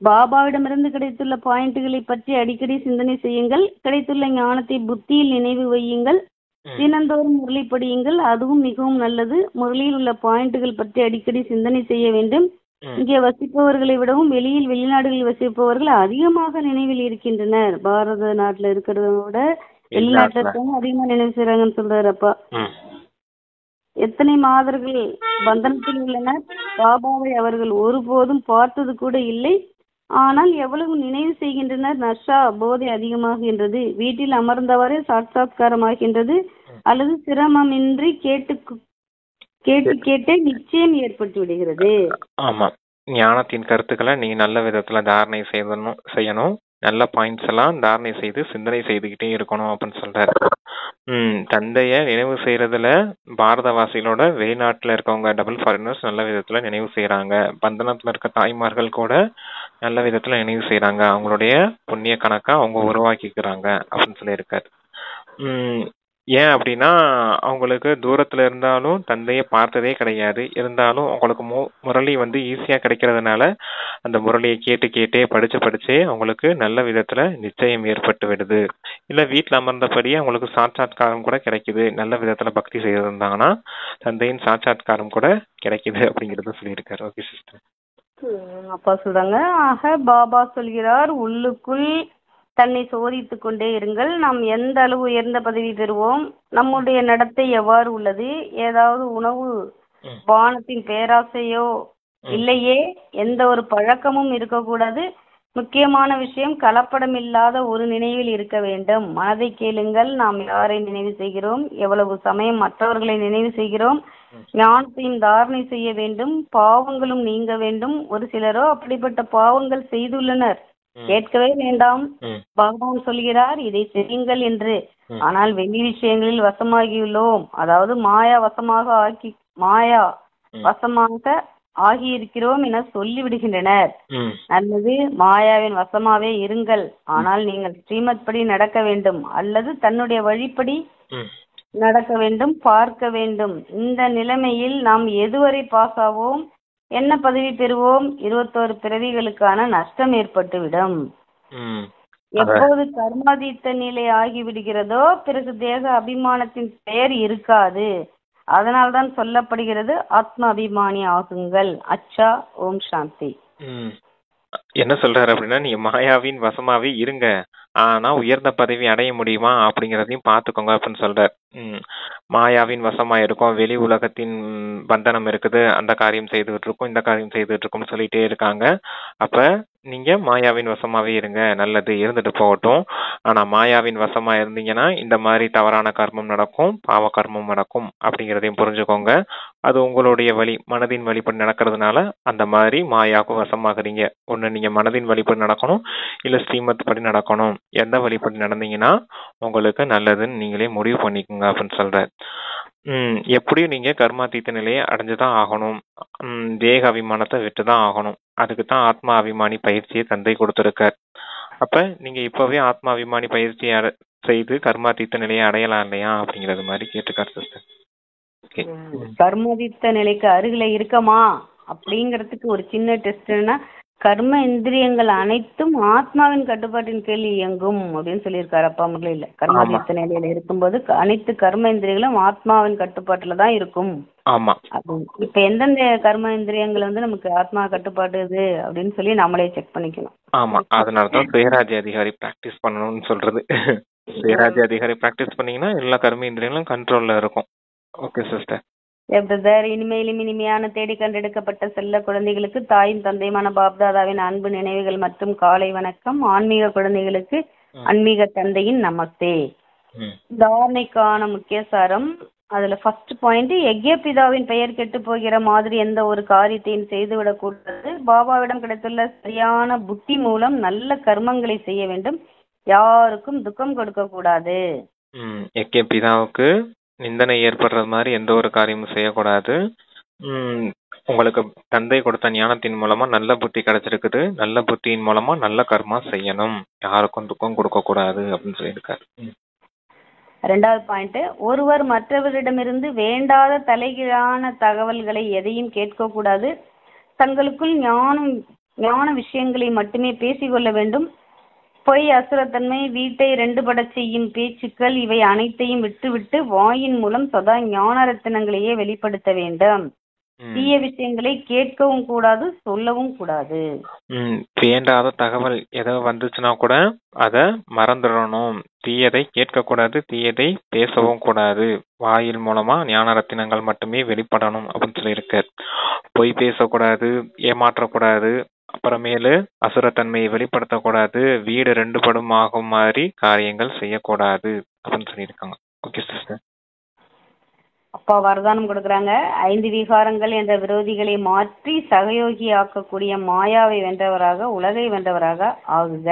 பாபாவிடமிருந்து கிடைத்துள்ள பாயிண்ட்களை பற்றி அடிக்கடி சிந்தனை செய்யுங்கள். கிடைத்துள்ள ஞானத்தை புத்தியில் நினைவு வையுங்கள். தினந்தோறும் முரளி படியுங்கள், அதுவும் மிகவும் நல்லது. முரளியில் உள்ள பாயிண்ட்கள் பற்றி அடிக்கடி சிந்தனை செய்ய வேண்டும். இங்கே வசிப்பவர்களை விடவும் வெளிநாடுகளில் வசிப்பவர்கள் அதிகமாக நினைவில் இருக்கின்றனர். பாரத நாட்டுல இருக்கிறத விட வெளிநாட்டுல இருக்கவங்க அதிகமா நினைவு செய்யறாங்கன்னு சொல்றாரு அப்பா. எத்தனை மாதர்கள் பந்தனத்தில் உள்ளனர். பாபாவை அவர்கள் ஒருபோதும் பார்த்தது கூட இல்லை. ஆனால் எவ்வளவு நினைவு செய்கின்றனர். நஷா போதை அதிகமாகின்றது. வீட்டில் அமர்ந்தவரை சாட்சாத்காரமாகின்றது. அல்லது சிரமமின்றி கேட்டே நிச்சயம் ஏற்பட்டு விடுகிறது. ஆமா, ஞானத்தின் கருத்துக்களை நீங்க நல்ல விதத்துல தாரணை செய்யணும். நல்ல பாயிண்ட்ஸ் எல்லாம் தாரணை செய்து சிந்தனை செய்துகிட்டே இருக்கணும் அப்படின்னு சொல்றாரு. தந்தைய நினைவு செய்யறதுல பாரதவாசிகளோட வெளிநாட்டுல இருக்கவங்க டபுள் ஃபாரினர்ஸ் நல்ல விதத்துல நினைவு செய்யறாங்க. பந்தனத்துல இருக்க தாய்மார்கள் கூட நல்ல விதத்துல நினைவு செய்யறாங்க. அவங்களுடைய புண்ணிய கணக்கா அவங்க உருவாக்கிக்கிறாங்க அப்படின்னு சொல்லியிருக்காரு. ஏன் அப்படின்னா அவங்களுக்கு தூரத்துல இருந்தாலும் தந்தைய பார்த்ததே கிடையாது. இருந்தாலும் அவங்களுக்கு முரளி ஈஸியா கிடைக்கிறதுனால அந்த முரளியை கேட்டே படிச்சே அவங்களுக்கு நல்ல விதத்துல நிச்சயம் ஏற்பட்டு விடுது. இல்ல வீட்டுல அமர்ந்தபடியே அவங்களுக்கு சாட்சாத்காரம் கூட கிடைக்குது. நல்ல விதத்துல பக்தி செய்திருந்தாங்கன்னா தந்தையின் சாட்சாத்காரம் கூட கிடைக்குது அப்படிங்கறத சொல்லியிருக்காரு. Okay sister. அப்பா சொல்றாங்க, ஆக பாபா சொல்கிறார், உள்ளுக்குள் தன்னை சோதித்துக் கொண்டே இருங்கள். நாம் எந்த அளவு உயர்ந்த பதவி பெறுவோம், நம்முடைய நடத்தை எவ்வாறு உள்ளது, ஏதாவது உணவு பானத்தின் பேராசையோ இல்லையே, எந்த ஒரு பழக்கமும் இருக்கக்கூடாது. முக்கியமான விஷயம் கலப்படம் இல்லாத ஒரு நினைவில் இருக்க வேண்டும். மனதை கேளுங்கள், நாம் யாரை நினைவு செய்கிறோம், எவ்வளவு சமயம் மற்றவர்களை நினைவு செய்கிறோம். ஞானத்தையும் தாரணை செய்ய வேண்டும், பாவங்களும் நீங்க வேண்டும். ஒரு சிலரோ அப்படிப்பட்ட பாவங்கள் செய்துள்ளனர், கேட்கவே வேண்டாம். பகவான் சொல்கிறார் இதை செய்யுங்கள் என்று. ஆனால் வெளி விஷயங்களில் வசமாகியுள்ளோம், அதாவது மாயா வசமாக ஆகியிருக்கிறோம் என சொல்லி விடுகின்றனர். நல்லது, மாயாவின் வசமாவே இருங்கள். ஆனால் நீங்கள் ஸ்ரீமத் படி நடக்க வேண்டும், அல்லது தன்னுடைய வழிப்படி நடக்க வேண்டும், பார்க்க வேண்டும். இந்த நிலைமையில் நாம் எதுவரை பாஸ் ஆவோம், என்ன பதவி பெறுவோம், 21 பிறவிகளுக்கான நஷ்டம் ஏற்பட்டுவிடும். எப்போது கர்மாதீத்த நிலை ஆகிவிடுகிறதோ பிறகு தேக அபிமானத்தின் பெயர் இருக்காது. அதனால்தான் சொல்லப்படுகிறது ஆத்ம அபிமானி ஆகுங்கள். அச்சா, ஓம் சாந்தி. என்ன சொல்றாரு அப்படின்னா, நீங்க மாயாவின் வசமாவே இருங்க, ஆனா உயர்ந்த பதவி அடைய முடியுமா அப்படிங்கறதையும் பாத்துக்கோங்க அப்படின்னு சொல்றாரு. மாயாவின் வசமா இருக்கும், வெளி உலகத்தின் பந்தனம் இருக்குது, அந்த காரியம் செய்துகிட்டு இருக்கும், இந்த காரியம் செய்துகிட்டு இருக்கும்னு சொல்லிட்டே இருக்காங்க. அப்ப நீங்க மாயாவின் வசமாவே இருங்க, நல்லது, இருந்துட்டு போகட்டும். ஆனா மாயாவின் வசமா இருந்தீங்கன்னா இந்த மாதிரி தவறான கர்மம் நடக்கும், பாவ கர்மம் நடக்கும் அப்படிங்கறதையும் புரிஞ்சுக்கோங்க. அது உங்களுடைய மனதின் வழிபடி நடக்கிறதுனால அந்த மாதிரி மாயாவுக்கு வசமாகறீங்க. ஒண்ணு நீங்க மனதின் வழிபடி நடக்கணும், இல்ல ஸ்ரீமத் படி நடக்கணும். எந்த வழிபடி நடந்தீங்கன்னா உங்களுக்கு நல்லதுன்னு நீங்களே முடிவு பண்ணிக்கோங்க அப்படின்னு சொல்ற. எப்படியும் நீங்க கர்மாதீத்த நிலையை அடைஞ்சுதான் ஆகணும். தேக அபிமானத்தை விட்டுதான் ஆகணும். அதுக்குத்தான் ஆத்மா அபிமானி பயிற்சியை தந்தை கொடுத்திருக்கார். அப்ப நீங்க இப்பவே ஆத்மா அபிமானி பயிற்சியை செய்து கர்மாதீத்த நிலையை அடையலாம் இல்லையா அப்படிங்கறது மாதிரி கேட்டுக்காரு சிஸ்டர். கர்மாதீத்த நிலைக்கு அருகில இருக்கமா அப்படிங்கறதுக்கு ஒரு சின்ன டெஸ்ட்னா, கர்ம இந்திரியங்கள் அனைத்தும் ஆத்மாவின் கட்டுப்பாட்டின் கீழ் இயங்கும் அப்படின்னு சொல்லியிருக்காரு அப்பா முரளியில. கர்மாதீத்த நிலையில இருக்கும்போது அனைத்து கர்ம இந்திரியங்களும் ஆத்மாவின் கட்டுப்பாட்டுல தான் இருக்கும். ஆமா. இப்ப எந்தெந்த கர்ம இந்திரியங்கள் நமக்கு ஆத்மா கட்டுப்பாடு அப்படின்னு சொல்லி நம்மளே செக் பண்ணிக்கணும். ஆமா, அதனாலதான் சுயராஜ்ய அதிகாரி பிராக்டிஸ் பண்ணணும்னு சொல்றது. சுயராஜ்ய அதிகாரி பிராக்டிஸ் பண்ணீங்கன்னா எல்லா கர்ம இந்திரியங்களும் கண்ட்ரோல்ல இருக்கும். Okay sister. பிரதர், இனிமையிலும் இனிமையான தேடி கண்டெடுக்கப்பட்ட செல்ல குழந்தைகளுக்கு தாயும் தந்தையுமான பாப்தாதாவின் அன்பு நினைவுகள் மற்றும் காலை வணக்கம். ஆன்மீக குழந்தைகளுக்கு ஆன்மீக தந்தையின் நமஸ்தே. தாரணைக்கான முக்கிய சாரம், அதுல ஃபர்ஸ்ட் பாயிண்ட், யக்ய பிதாவின் பெயர் கெட்டு போகிற மாதிரி எந்த ஒரு காரியத்தையும் செய்துவிடக் கூடாது. பாபாவிடம் கிடைத்துள்ள சரியான புத்தி மூலம் நல்ல கர்மங்களை செய்ய வேண்டும். யாருக்கும் துக்கம் கொடுக்க கூடாது. யக்ய பிதாவுக்கு நிந்தனை ஏற்படுறது மாதிரி எந்த ஒரு காரியமும் செய்யக்கூடாது. உங்களுக்கு தந்தை கொடுத்த ஞானத்தின் மூலமா நல்ல புத்தி கிடைச்சிருக்குது. நல்ல புத்தியின் மூலமா நல்ல கர்மா செய்யணும், யாருக்கும் துக்கம் கொடுக்க கூடாது அப்படின்னு சொல்லியிருக்காரு. ரெண்டாவது பாயிண்ட், ஒருவர் மற்றவரிடமிருந்து வேண்டாத தலைகீழான தகவல்களை எதையும் கேட்க கூடாது. தங்களுக்குள் ஞான விஷயங்களை மட்டுமே பேசிக்கொள்ள வேண்டும். பொய், அசுரத்தன்மை, வீட்டை 2 படச் செய்யும் பேச்சுக்கள், இவை அனைத்தையும் விட்டுவிட்டு வாயின் மூலம் சதா ஞான ரத்தினங்களையே வெளிப்படுத்த வேண்டும். தீய விஷயங்களை கேட்கவும் கூடாது, சொல்லவும் கூடாது. வேண்டாத தகவல் ஏதோ வந்துச்சுன்னா கூட அத மறந்துடணும். தீயதை கேட்க கூடாது, தீயதை பேசவும் கூடாது. வாயில் மூலமா ஞான ரத்தினங்கள் மட்டுமே வெளிப்படணும் அப்படின்னு சொல்லியிருக்கு. பொய் பேசக்கூடாது, ஏமாற்றக்கூடாது, அப்புறமேலு அசுரத்தன்மையை வெளிப்படுத்தக்கூடாது, வீடு 2 படும் ஆகும் மாதிரி காரியங்கள் செய்யக்கூடாது அப்படின்னு சொல்லியிருக்காங்க. Okay sister. அப்பா வரதானம் கொடுக்குறாங்க. 5 விகாரங்கள் என்ற விரோதிகளை மாற்றி சகயோகி ஆக்கக்கூடிய மாயாவை வென்றவராக உலகை வென்றவராக ஆகுக.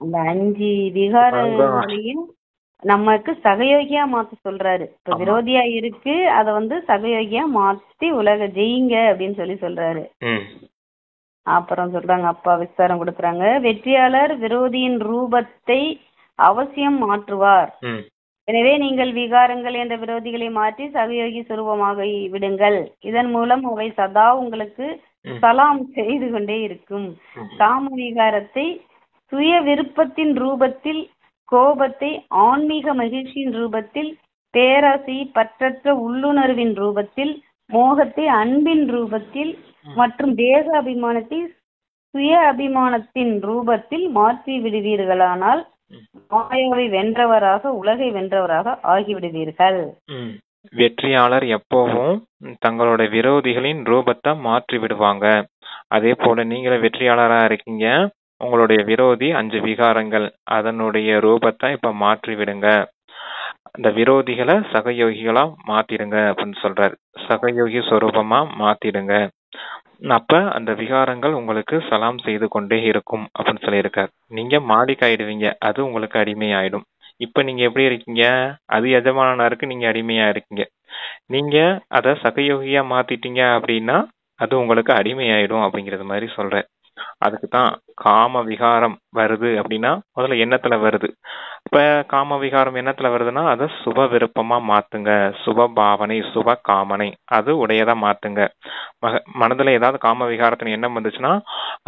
அந்த 5 விகாரங்களையும் நமக்கு சகயோகியா மாத்த சொல்றாரு. இப்ப விரோதியா இருக்கு, அத சகயோகியா மாத்தி உலக ஜெயிங்க அப்படின்னு சொல்றாரு. அப்புறம் சொல்றாங்க, அப்பா விஸ்தாரம் கொடுக்குறாங்க. வெற்றியாளர் விரோதியின் ரூபத்தை அவசியம் மாற்றுவார். எனவே நீங்கள் விகாரங்கள் என்ற விரோதிகளை மாற்றி சகயோகி சுரூபமாக விடுங்கள். இதன் மூலம் அவை சதா உங்களுக்கு சலாம் செய்து கொண்டே இருக்கும். காம விகாரத்தை சுய விருப்பத்தின் ரூபத்தில், கோபத்தை ஆன்மீக மகிழ்ச்சியின் ரூபத்தில், பேராசை பற்றற்ற உள்ளுணர்வின் ரூபத்தில், மோகத்தை அன்பின் ரூபத்தில் மற்றும் தேக அபிமானத்தை சுய அபிமானத்தின் ரூபத்தில் மாற்றி விடுவீர்களானால் மாயாவை வென்றவராக உலகை வென்றவராக ஆகிவிடுவீர்கள். வெற்றியாளர் எப்பவும் தங்களோட விரோதிகளின் ரூபத்தை மாற்றி விடுவாங்க. அதே போல நீங்களே வெற்றியாளரா இருக்கீங்க. உங்களுடைய விரோதி 5 விகாரங்கள், அதனுடைய ரூபத்தை இப்ப மாற்றி விடுங்க. அந்த விரோதிகளை சகயோகிகளா மாத்திடுங்க அப்படின்னு சொல்றாரு. சகயோகி சொரூபமா மாத்திடுங்க. அப்ப அந்த விகாரங்கள் உங்களுக்கு சலாம் செய்து கொண்டே இருக்கும் அப்படின்னு சொல்லியிருக்காரு. நீங்க மாலிக்காயிடுவீங்க, அது உங்களுக்கு அடிமை ஆயிடும். இப்ப நீங்க எப்படி இருக்கீங்க? அது எஜமானனா இருக்கு, நீங்க அடிமையா இருக்கீங்க. நீங்க அத சகயோகியா மாத்திட்டீங்க அப்படின்னா அது உங்களுக்கு அடிமை ஆயிடும் அப்படிங்கறது மாதிரி சொல்ற. அதுக்குதான் காம விகாரம் வருது அப்படின்னா முதல்ல எண்ணத்துல வருது. இப்ப காம விகாரம் எண்ணத்துல வருதுன்னா அதை சுப விருப்பமா மாத்துங்க. சுப பாவனை, சுப காமனை அது உடையதா மாத்துங்க. மனதுல ஏதாவது காம விகாரத்தின் எண்ணம் வந்துச்சுன்னா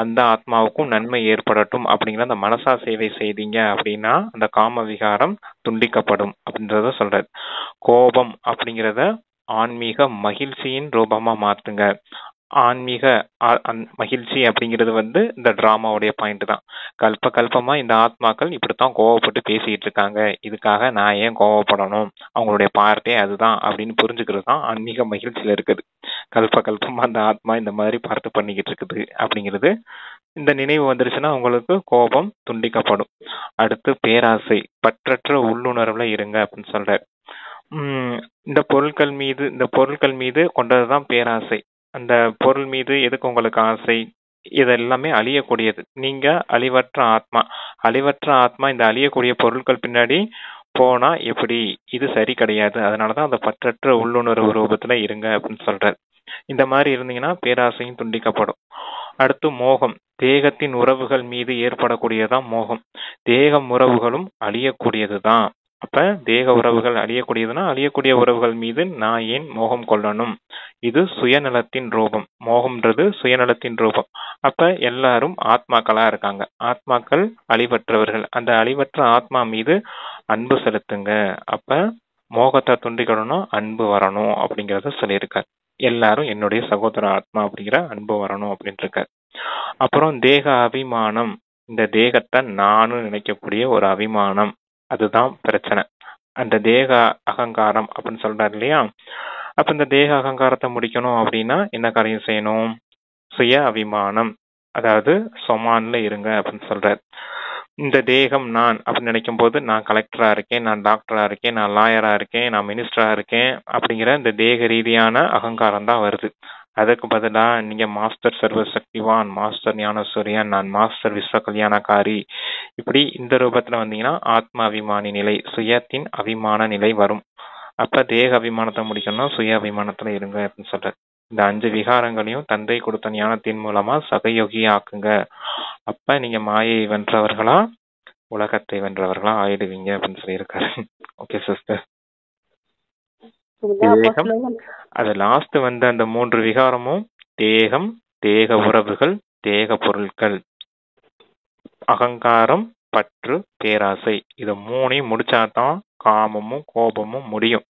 அந்த ஆத்மாவுக்கும் நன்மை ஏற்படட்டும் அப்படிங்கிற அந்த மனசா சேவை செய்தீங்க அப்படின்னா அந்த காம விகாரம் துண்டிக்கப்படும் அப்படின்றத சொல்றாரு. கோபம் அப்படிங்கிறத ஆன்மீக மகிழ்ச்சியின் ரூபமா மாத்துங்க. ஆன்மீக மகிழ்ச்சி அப்படிங்கிறது இந்த டிராமாவுடைய பாயிண்ட் தான். கல்பமா இந்த ஆத்மாக்கள் இப்படித்தான் கோவப்பட்டு பேசிட்டு இருக்காங்க, இதுக்காக நான் ஏன் கோவப்படணும், அவங்களுடைய பார்ட்டே அதுதான் அப்படின்னு புரிஞ்சுக்கிறது தான் ஆன்மீக மகிழ்ச்சியில இருக்குது. கல்பமா அந்த ஆத்மா இந்த மாதிரி பார்த்து பண்ணிக்கிட்டு இருக்குது அப்படிங்கிறது இந்த நினைவு வந்துருச்சுன்னா உங்களுக்கு கோபம் துண்டிக்கப்படும். அடுத்து பேராசை, பற்றற்ற உள்ளுணர்வுல இருங்க அப்படின்னு சொல்ற. இந்த பொருட்கள் மீது கொண்டதுதான் பேராசை. அந்த பொருள் மீது எதுக்கு உங்களுக்கு ஆசை? இதெல்லாமே அழியக்கூடியது. நீங்க அழிவற்ற ஆத்மா இந்த அழியக்கூடிய பொருட்கள் பின்னாடி போனா எப்படி? இது சரி கிடையாது. அதனாலதான் அந்த பற்றற்ற உள்ளுணர்வு ரூபத்துல இருங்க அப்படின்னு சொல்றாரு. இந்த மாதிரி இருந்தீங்கன்னா பேராசையும் துண்டிக்கப்படும். அடுத்து மோகம், தேகத்தின் உறவுகள் மீது ஏற்படக்கூடியதான் மோகம். தேகம் உறவுகளும் அழியக்கூடியதுதான். அப்ப தேக உறவுகள் அழியக்கூடியதுன்னா அழியக்கூடிய உறவுகள் மீது நான் ஏன் மோகம் கொள்ளணும்? இது சுயநலத்தின் ரூபம். மோகம்ன்றது சுயநலத்தின் ரூபம். அப்ப எல்லாரும் ஆத்மாக்களா இருக்காங்க. ஆத்மாக்கள் அழிவற்றவர்கள். அந்த அழிவற்ற ஆத்மா மீது அன்பு செலுத்துங்க. அப்ப மோகத்தை துண்டிக்கணும்னா அன்பு வரணும் அப்படிங்கறத சொல்லியிருக்காரு. எல்லாரும் என்னுடைய சகோதர ஆத்மா அப்படிங்கிற அன்பு வரணும் அப்படின்ட்டு இருக்காரு. அப்புறம் தேக அபிமானம், இந்த தேகத்தை நானும் நினைக்கக்கூடிய ஒரு அபிமானம், அதுதான் பிரச்சனை. அந்த தேக அகங்காரம் அப்படின்னு சொல்றாரு இல்லையா? அப்ப இந்த தேக அகங்காரத்தை முடிக்கணும் அப்படின்னா என்ன காரியம் செய்யணும்? சுய அபிமானம், அதாவது சொமான்ல இருங்க அப்படின்னு சொல்றாரு. இந்த தேகம் நான் அப்படின்னு நினைக்கும் போது நான் கலெக்டரா இருக்கேன், நான் டாக்டரா இருக்கேன், நான் லாயரா இருக்கேன், நான் மினிஸ்டரா இருக்கேன் அப்படிங்கிற இந்த தேக ரீதியான அகங்காரம் தான் வருது. அதுக்கு பதிலா நீங்க மாஸ்டர் சர்வ சக்திவான், மாஸ்டர் ஞான சூரியன், நான் மாஸ்டர் விஸ்வ கல்யாணக்காரி, இப்படி இந்த ரூபத்துல வந்தீங்கன்னா ஆத்ம அபிமானி நிலை, சுயத்தின் அபிமான நிலை வரும். அப்ப தேக அபிமானத்தை முடிக்கணும், சுய அபிமானத்துல இருங்க அப்படின்னு சொல்றாரு. இந்த 5 விகாரங்களையும் தந்தை கொடுத்த ஞானத்தின் மூலமா சகயோகி ஆக்குங்க. அப்ப நீங்க மாயை வென்றவர்களா உலகத்தை வென்றவர்களா ஆயிடுவீங்க அப்படின்னு சொல்லியிருக்காரு. Okay sister. தேகம், அது லாஸ்ட் அந்த 3 விகாரமும் தேகம், தேக உறவுகள், தேக பொருட்கள், அகங்காரம், பற்று, பேராசை, இத 3ஐயும் முடிச்சாதான் காமமும் கோபமும் முடியும்.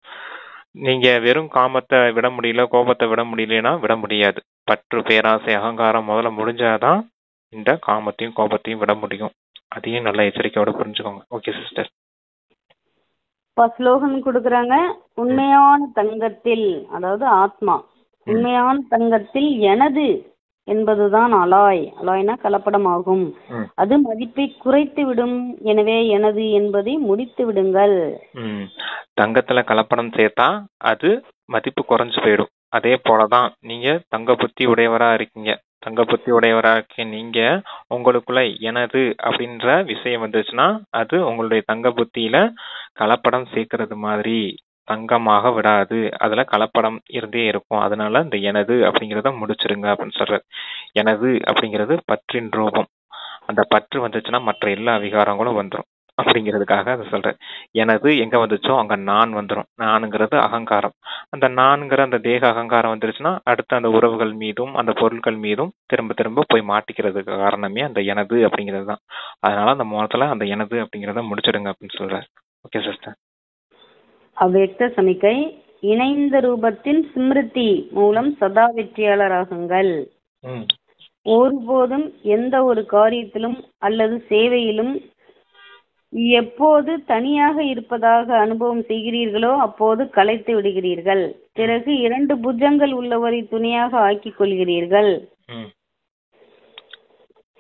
நீங்க வெறும் காமத்தை விட முடியல, கோபத்தை விட முடியலன்னா விட முடியாது. பற்று, பேராசை, அகங்காரம் முதல்ல முடிஞ்சாதான் இந்த காமத்தையும் கோபத்தையும் விட முடியும். அதையும் நல்ல எச்சரிக்கையோட புரிஞ்சுக்கோங்க. Okay sister. ஸ்லோகன் கொடுக்குறாங்க. உண்மையான தங்கத்தில், அதாவது ஆத்மா உண்மையான தங்கத்தில் எனது என்பதுதான் அலாய். அலாய்னா கலப்படமாகும். அது மதிப்பை குறைத்து விடும். எனவே எனது என்பதை முடித்து விடுங்கள். தங்கத்துல கலப்படம் சேர்த்தா அது மதிப்பு குறைஞ்சு போயிடும். அதே போலதான் நீங்க தங்க புத்தி உடையவரா இருக்கீங்க. தங்க புத்தி உடையவரா இருக்க நீங்க உங்களுக்குள்ள எனது அப்படின்ற விஷயம் வந்துச்சுன்னா அது உங்களுடைய தங்க புத்தியில கலப்படம் சேர்க்கறது மாதிரி தங்கமாக விடாது. அதுல கலப்படம் இருந்தே இருக்கும். அதனால இந்த எனது அப்படிங்கறத முடிச்சிருங்க அப்படின்னு சொல்றாரு. எனது அப்படிங்கிறது பற்றின் ரூபம். அந்த பற்று வந்துச்சுன்னா மற்ற எல்லா விகாரங்களும் வந்துடும் அப்படிங்கிறதுக்காக அதை சொல்றேன். எனது எங்க வந்துச்சோ அங்க நான் வந்துடும். நானுங்கிறது அகங்காரம். அந்த நான்கிற அந்த தேக அகங்காரம் வந்துருச்சுன்னா அடுத்து அந்த உறவுகள் மீதும் அந்த பொருட்கள் மீதும் திரும்ப திரும்ப போய் மாட்டிக்கிறதுக்கு காரணமே அந்த எனது அப்படிங்கிறது தான். அதனால அந்த மூலத்துல அந்த எனது அப்படிங்கிறத முடிச்சிடுங்க அப்படின்னு சொல்றாரு. Okay sister. அவ்வக்த சமிக்கை இணைந்த ரூபத்தின் ஸ்மிருதி மூலம் சதா வெற்றியாளராகுங்கள். ஒருபோதும் எந்த ஒரு காரியத்திலும் அல்லது சேவையிலும் எப்போது தனியாக இருப்பதாக அனுபவம் செய்கிறீர்களோ அப்போது கலைத்து விடுகிறீர்கள். பிறகு 2 புஜங்கள் உள்ளவரை துணையாக ஆக்கிக் கொள்கிறீர்கள்.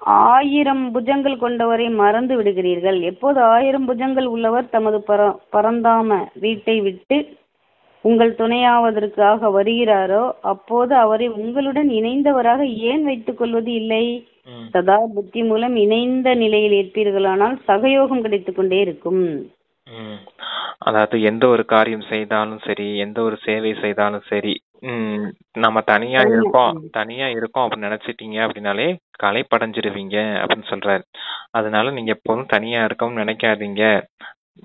1000 புஜங்கள் கொண்டவரை மறந்து விடுகிறீர்கள். எப்போது 1000 புஜங்கள் உள்ளவர் தமது பரந்தாம வீட்டை விட்டு உங்கள் துணையாவதற்காக வருகிறாரோ அப்போது அவரை உங்களுடன் இணைந்தவராக ஏன் வைத்துக் கொள்வது இல்லை? சதா புத்தி மூலம் இணைந்த நிலையில் இருப்பீர்களானால் சகயோகம் கிடைத்துக் கொண்டே இருக்கும். அதாவது எந்த ஒரு காரியம் செய்தாலும் சரி, எந்த ஒரு சேவை செய்தாலும் சரி, நம்ம தனியா இருக்கோம் அப்படின்னு நினைச்சிட்டீங்க அப்படின்னாலே கலைப்படைஞ்சிருவீங்க அப்படின்னு சொல்றாரு. அதனால நீங்க எப்போதும் தனியா இருக்கணும்னு நினைக்காதீங்க.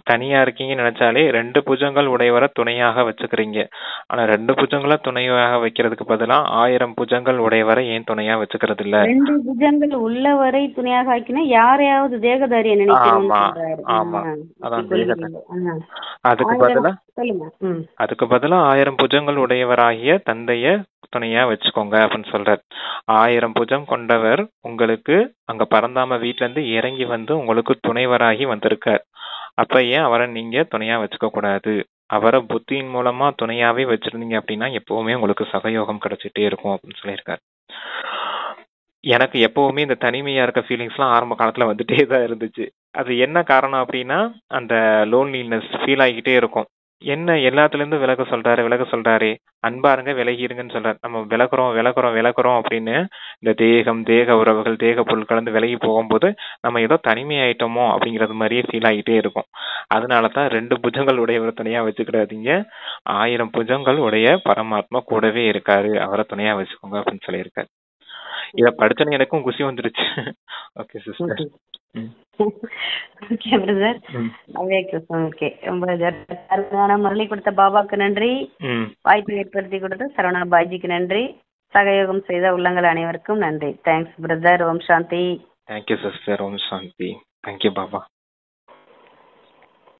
தனியா இருக்கீங்கன்னு நினைச்சாலே 2 புஜங்கள் உடையவரை துணையாக வச்சுக்கிறீங்க. ஆனா 2 புஜங்களை துணையாக வைக்கிறதுக்கு பதிலா 1000 புஜங்கள் உடையவரை ஏன் துணையா வச்சுக்கிறது இல்ல? 2 புஜங்கள் உள்ளவரை துணையாக ஆக்கினா யாரையாவது தேகதாரிய நினைக்கிறோம். அதுக்கு பதிலா 1000 புஜங்கள் உடையவராகிய தந்தைய துணையா வச்சுக்கோங்க அப்படின்னு சொல்றாரு. 1000 புஜம் கொண்டவர் உங்களுக்கு அங்க பரந்தாம வீட்டுல இருந்து இறங்கி வந்து உங்களுக்கு துணைவராகி வந்திருக்கார். அப்ப ஏன் அவரை நீங்க துணையா வச்சுக்க கூடாது? அவரை புத்தியின் மூலமா துணையாவே வச்சிருந்தீங்க அப்படின்னா எப்பவுமே உங்களுக்கு சகயோகம் கிடைச்சிட்டே இருக்கும் அப்படின்னு சொல்லியிருக்காரு. எனக்கு எப்பவுமே இந்த தனிமையா இருக்க ஃபீலிங்ஸ் எல்லாம் ஆரம்ப காலத்துல வந்துட்டே தான் இருந்துச்சு. அது என்ன காரணம் அப்படின்னா அந்த லோன்லினஸ் ஃபீல் ஆகிக்கிட்டே இருக்கும். என்ன எல்லாத்துல இருந்து விலக சொல்றாரு, அன்பாருங்க விலகிருங்கன்னு சொல்றாரு. நம்ம விலகுறோம் அப்படின்னு இந்த தேக உறவுகள், தேக பொருட்கள் வந்து விலகி போகும்போது நம்ம ஏதோ தனிமை ஆயிட்டோமோ அப்படிங்கறது மாதிரியே ஃபீல் ஆகிட்டே இருக்கும். அதனாலதான் 2 புஜங்கள் உடைய துணையா வச்சுக்கிடாதீங்க. 1000 புஜங்கள் உடைய பரமாத்மா கூடவே இருக்காரு, அவரை துணையா வச்சுக்கோங்க அப்படின்னு சொல்லியிருக்காரு. இத படிச்சனே எனக்கும் குஷி வந்துருச்சு. Okay sister. Okay brother. Okay, ரொம்ப அருமையான முரளி கொடுத்த பாபாக்கு நன்றி. வாய்ப்பு ஏற்படுத்தி கொடுத்த சரவணா பாய்ஜிக்கு நன்றி. சகயோகம் செய்த உள்ளங்கள் அனைவருக்கும் நன்றி. Thanks brother. Om Shanti. Thank you sister. Om Shanti. Thank you Baba.